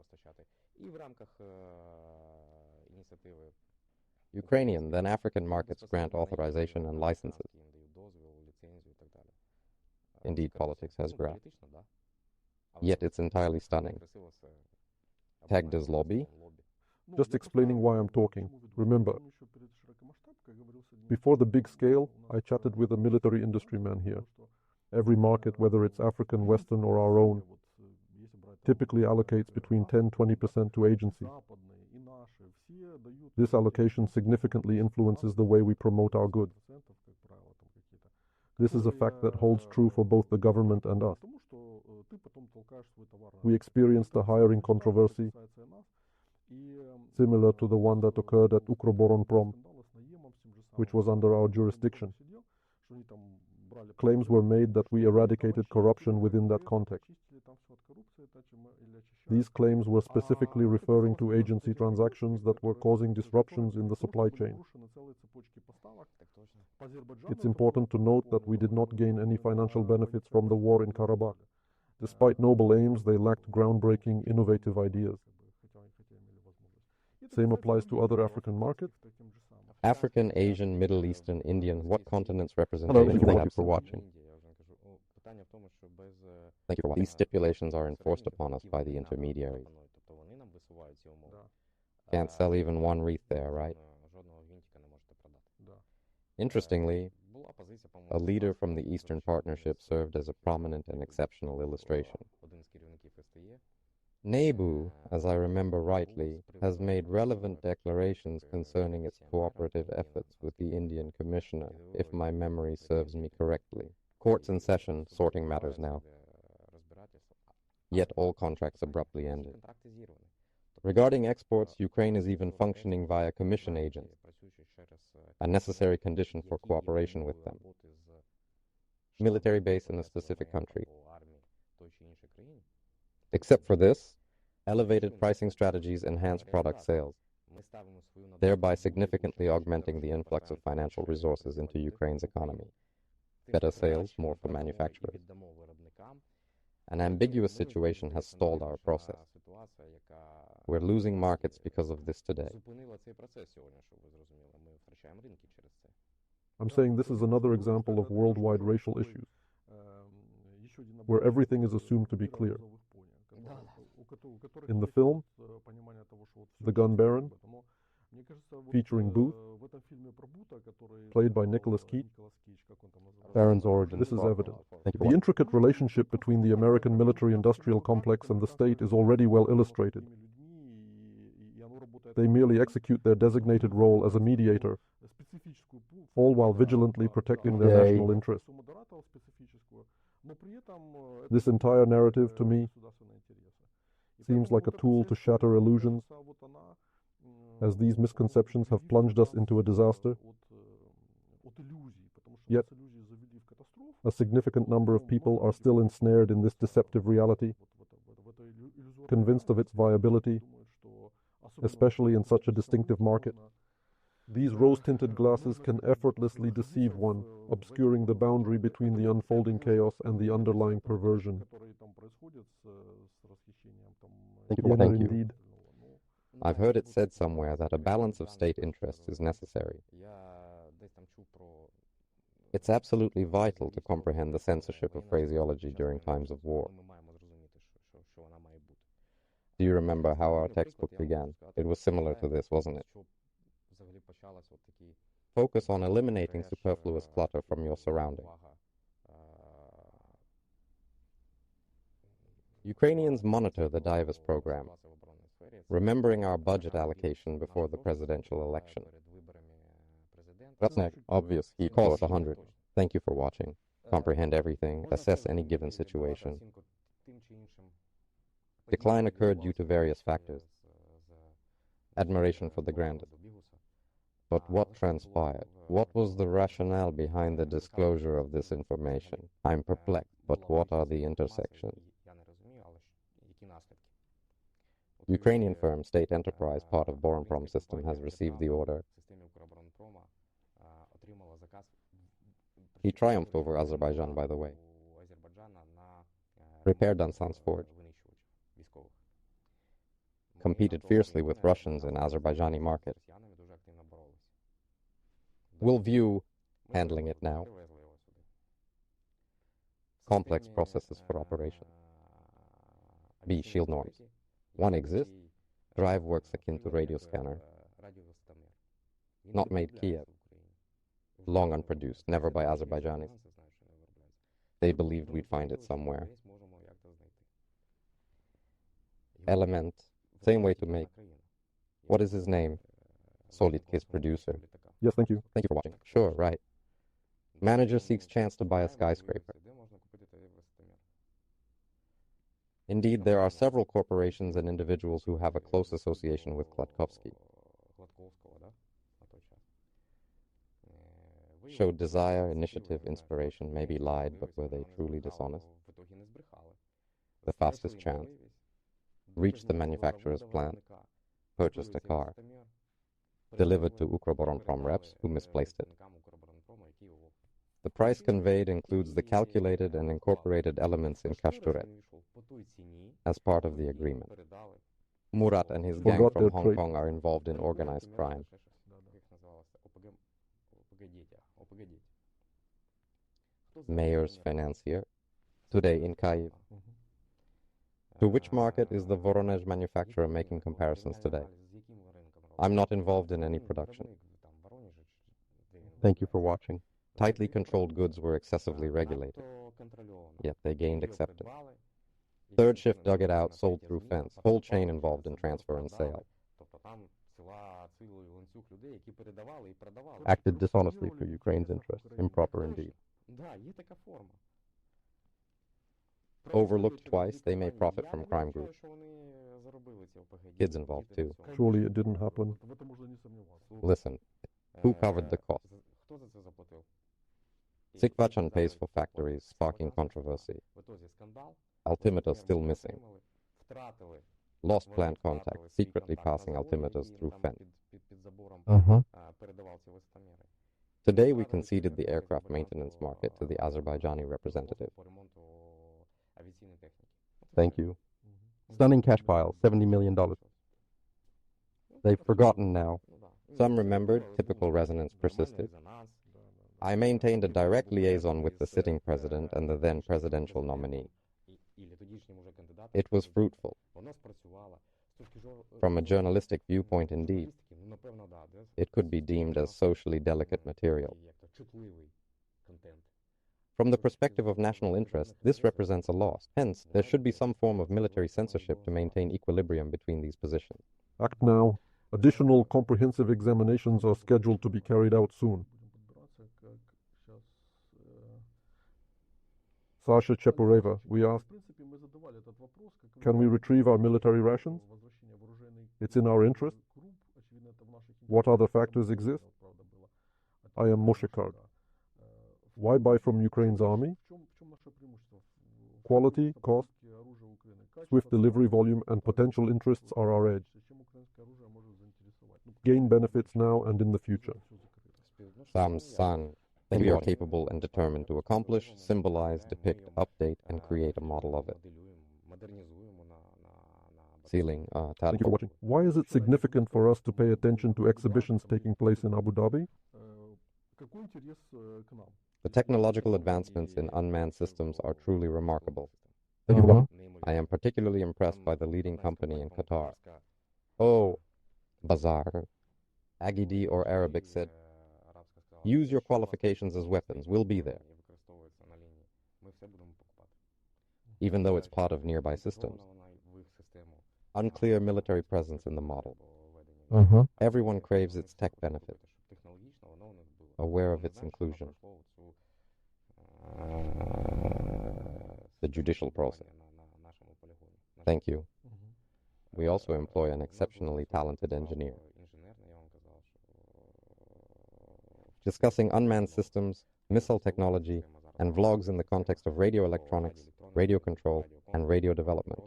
Ukrainian, then African markets grant authorization and licenses. Indeed, politics has graph. Yet it's entirely stunning. Tagged as lobby? Just explaining why I'm talking. Remember, before the big scale, I chatted with a military industry man here. Every market, whether it's African, Western, or our own, typically allocates between 10-20% to agencies. This allocation significantly influences the way we promote our goods. This is a fact that holds true for both the government and us. We experienced a hiring controversy similar to the one that occurred at Ukroboronprom, which was under our jurisdiction. Claims were made that we eradicated corruption within that context. These claims were specifically referring to agency transactions that were causing disruptions in the supply chain. It's important to note that we did not gain any financial benefits from the war in Karabakh. Despite noble aims, they lacked groundbreaking, innovative ideas. Same applies to other African markets. African, Asian, Middle Eastern, Indian, what continents represent? Hello, Thank you for watching. Thank you for watching. These stipulations are enforced upon us by the intermediaries. Can't sell even one wreath there, right? Interestingly, a leader from the Eastern Partnership served as a prominent and exceptional illustration. NABU, as I remember rightly, has made relevant declarations concerning its cooperative efforts with the Indian Commissioner, if my memory serves me correctly. Courts in session, sorting matters now. Yet all contracts abruptly ended. Regarding exports, Ukraine is even functioning via commission agents, a necessary condition for cooperation with them. Military base in a specific country. Except for this, elevated pricing strategies enhance product sales, thereby significantly augmenting the influx of financial resources into Ukraine's economy. Better sales, more for manufacturers. An ambiguous situation has stalled our process. We're losing markets because of this today. I'm saying this is another example of worldwide racial issues, where everything is assumed to be clear. In the film, The Gun Baron, featuring Booth, played by Nicholas Keith, Baron's origin. This is evident. The intricate relationship between the American military-industrial complex and the state is already well illustrated. They merely execute their designated role as a mediator, all while vigilantly protecting their national interests. This entire narrative, to me, seems like a tool to shatter illusions, as these misconceptions have plunged us into a disaster. Yet, a significant number of people are still ensnared in this deceptive reality, convinced of its viability, especially in such a distinctive market. These rose-tinted glasses can effortlessly deceive one, obscuring the boundary between the unfolding chaos and the underlying perversion. Thank you. Indeed. I've heard it said somewhere that a balance of state interests is necessary. It's absolutely vital to comprehend the censorship of phraseology during times of war. Do you remember how our textbook began? It was similar to this, wasn't it? Focus on eliminating superfluous clutter from your surroundings. Ukrainians monitor the Divers program, remembering our budget allocation before the presidential election. Ratnik, obvious, he costs 100. Thank you for watching. Comprehend everything, assess any given situation. Decline occurred due to various factors. Admiration for the grandest. But what transpired? What was the rationale behind the disclosure of this information? I'm perplexed, but what are the intersections? Ukrainian firm State Enterprise, part of Bureaucracy system, has received the order. He triumphed over Azerbaijan, by the way. Repaired Dansan's forge. Competed fiercely with Russians in Azerbaijani market. We'll view handling it now. Complex processes for operation. B. Shield norms. One exists. Drive works akin to radio scanner. Not made Kiev. Long unproduced, never by Azerbaijanis. They believed we'd find it somewhere. Element. Same way to make. What is his name? Solidk's producer. Yes, thank you. Thank you for watching. Sure, right. Manager seeks chance to buy a skyscraper. Indeed, there are several corporations and individuals who have a close association with Klatkovsky. Showed desire, initiative, inspiration, maybe lied, but were they truly dishonest? The fastest chance. Reached the manufacturer's plant. Purchased a car. Delivered to Ukroboronprom reps, who misplaced it. The price conveyed includes the calculated and incorporated elements in Kashturet as part of the agreement. Murat and his gang from Hong Kong are involved in organized crime. Mayor's financier, today in Kyiv. To which market is the Voronezh manufacturer making comparisons today? I'm not involved in any production. Thank you for watching. Tightly controlled goods were excessively regulated, yet they gained acceptance. Third shift dug it out, sold through fence. Whole chain involved in transfer and sale. Acted dishonestly for Ukraine's interests. Improper indeed. Overlooked twice, they may profit from crime groups. Kids involved too. Surely it didn't happen. Listen, who covered the cost? Sikvachan pays for factories, sparking controversy. Altimeter still missing. Lost plant contact, secretly passing altimeters through fence. Today we conceded the aircraft maintenance market to the Azerbaijani representative. Thank you. Stunning cash pile, $70 million. They've forgotten now. Some remembered, typical resonance persisted. I maintained a direct liaison with the sitting president and the then presidential nominee. It was fruitful. From a journalistic viewpoint, indeed, it could be deemed as socially delicate material. From the perspective of national interest, this represents a loss. Hence, there should be some form of military censorship to maintain equilibrium between these positions. Act now. Additional comprehensive examinations are scheduled to be carried out soon. Sasha Chepureva, we asked, can we retrieve our military rations? It's in our interest. What other factors exist? I am Moshekard. Why buy from Ukraine's army? Quality, cost, swift delivery volume, and potential interests are our edge. gain benefits now and in the future. Samsan. We are capable and determined to accomplish, symbolize, depict, update, and create a model of it. Ceiling, Thank you for watching. Why is it significant for us to pay attention to exhibitions taking place in Abu Dhabi? Какой интерес к нам? The technological advancements in unmanned systems are truly remarkable. I am particularly impressed by the leading company in Qatar. Oh, Bazaar. Agidi or Arabic said, use your qualifications as weapons, we'll be there. Even though it's part of nearby systems. Unclear military presence in the model. Everyone craves its tech benefit, aware of its inclusion. The judicial process. Thank you. We also employ an exceptionally talented engineer. Discussing unmanned systems, missile technology, and vlogs in the context of radio electronics, radio control, and radio development.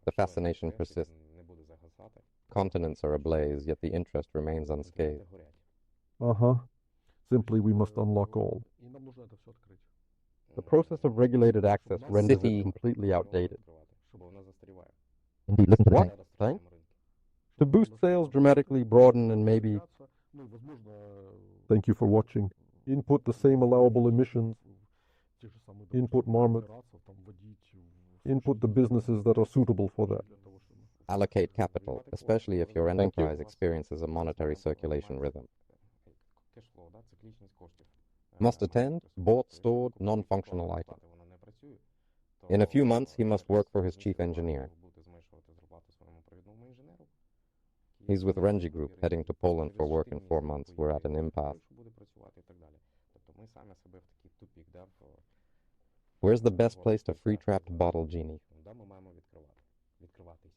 The fascination persists. Continents are ablaze, yet the interest remains unscathed. Simply we must unlock all. И нам нужно это все открыть. The process of regulated access renders City. it completely outdated. Чтобы вона застріває. Indeed, listen to What? Thanks. To boost sales dramatically, broaden, and maybe Ну, возможно, Thank you for watching. Input the same allowable emissions. тех же самых, Input marmot. операторов там вводить Input the businesses that are suitable for that. для того, чтобы Allocate capital, especially if your enterprise experiences a monetary circulation rhythm. Кешфлоу, да, циклічність коштів. Must attend, bought, stored, non-functional item. Вона не працює. In a few months, he must work for his chief engineer. Буде зменшувати зарплату своєму провідному інженеру. He's with Renji Group, heading to Poland for work in 4 months. We're at an impasse. Що буде працювати і так далі. Тобто ми самі себе в такий тупік, да, Where's the best place to free trapped bottle genie? да, ми маємо відкриватись.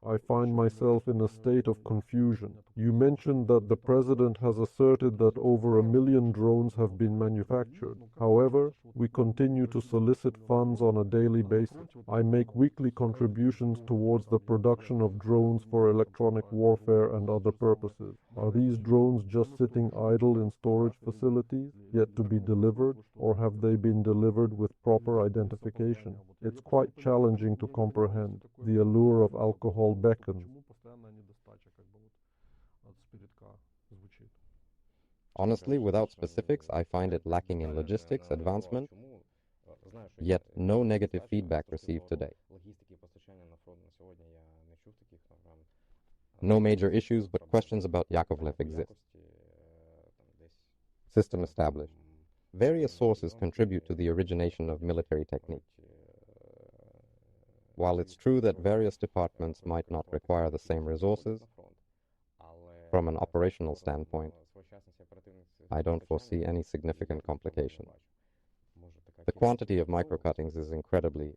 I find myself in a state of confusion. You mentioned that the president has asserted that over 1 million drones have been manufactured. However, we continue to solicit funds on a daily basis. I make weekly contributions towards the production of drones for electronic warfare and other purposes. Are these drones just sitting idle in storage facilities, yet to be delivered, or have they been delivered with proper identification? It's quite challenging to comprehend. The allure of alcohol beckons. Почему постоянная недостача, как бы вот от спиритка звучит? Honestly, without specifics, I find it lacking in logistics, advancement, yet no negative feedback received today. Логістики постачання на фронт на сьогодні я не чув таких програм. No major issues, but questions about Yakovlev exist. System established. Various sources contribute to the origination of military technique. While it's true that various departments might not require the same resources, from an operational standpoint, I don't foresee any significant complication. The quantity of microcuttings is incredibly,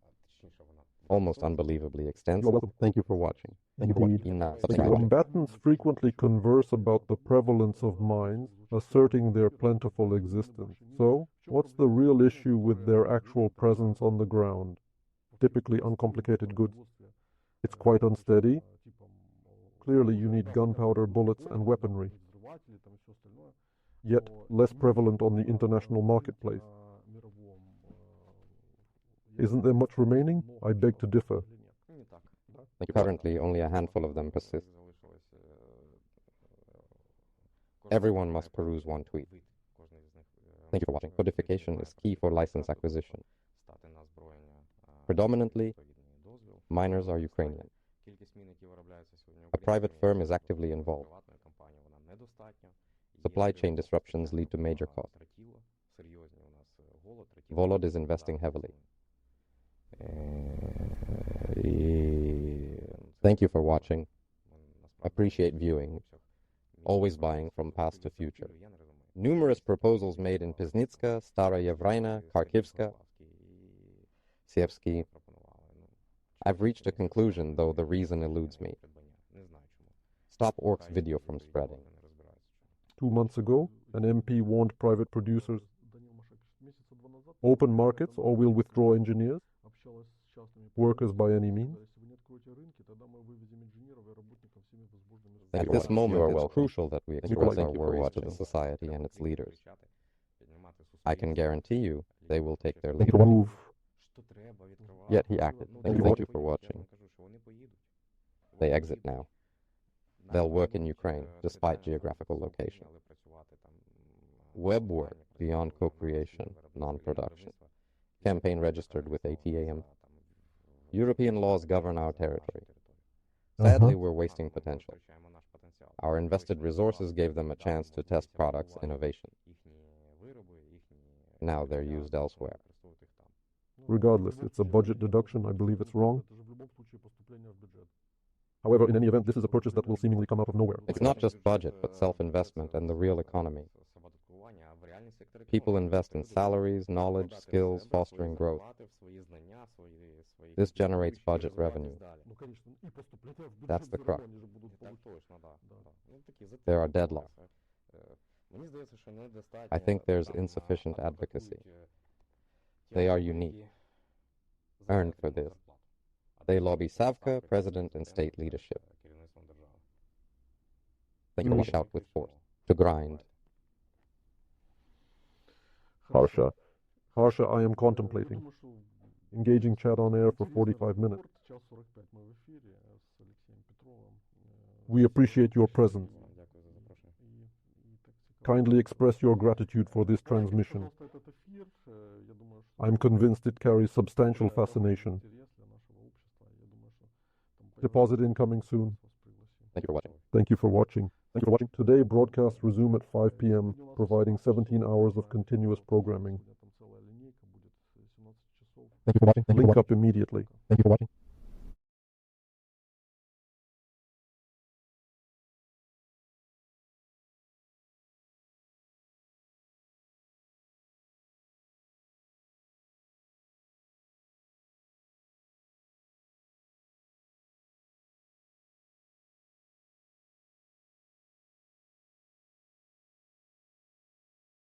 almost unbelievably extensive. Thank you for watching. Indeed. Combatants frequently converse about the prevalence of mines, asserting their plentiful existence. So, what's the real issue with their actual presence on the ground? Typically uncomplicated goods. It's quite unsteady. Clearly you need gunpowder, bullets, and weaponry. Yet less prevalent on the international marketplace. Isn't there much remaining? I beg to differ. Currently, only a handful of them persist. Everyone must peruse one tweet. Thank you for watching. Codification is key for license acquisition. Predominantly, miners are Ukrainian. A private firm is actively involved. Supply chain disruptions lead to major costs. Volod is investing heavily. Thank you for watching. Appreciate viewing. Always buying from past to future. Numerous proposals made in Piznitska, Stara Yevraina, Kharkivska, Sievsky. I've reached a conclusion, though the reason eludes me. Stop Orc's video from spreading. 2 months ago, an MP warned private producers, open markets or we'll withdraw engineers, workers by any means. At this moment, it's crucial that we express Thank our you for worries to watching. the society and its leaders. I can guarantee you they will take their Thank lead. you for move. Yet he acted. Thank you for watching. They exit now. They'll work in Ukraine, despite geographical location. Web work beyond co-creation, non-production. Campaign registered with ATAM. European laws govern our territory. Sadly, we're wasting potential. Our invested resources gave them a chance to test products' innovation. Now they're used elsewhere. Regardless, it's a budget deduction. I believe it's wrong. However, in any event, this is a purchase that will seemingly come out of nowhere. It's not just budget, but self-investment and the real economy. People invest in salaries, knowledge, skills, fostering growth. This generates budget revenue. That's the crux. There are deadlocks. I think there's insufficient advocacy. They are unique, earned for this. They lobby Savka, president, and state leadership. They reach out with force, to grind. Harsha. Harsha, I am contemplating. Engaging chat on air for 45 minutes. We appreciate your presence. Kindly express your gratitude for this transmission. I'm convinced it carries substantial fascination. Deposit incoming soon. Thank you for watching. Thank you for watching. Thank you for watching. Today, broadcasts resume at 5 p.m., providing 17 hours of continuous programming. Thank you for watching. Link up immediately. Thank you for watching.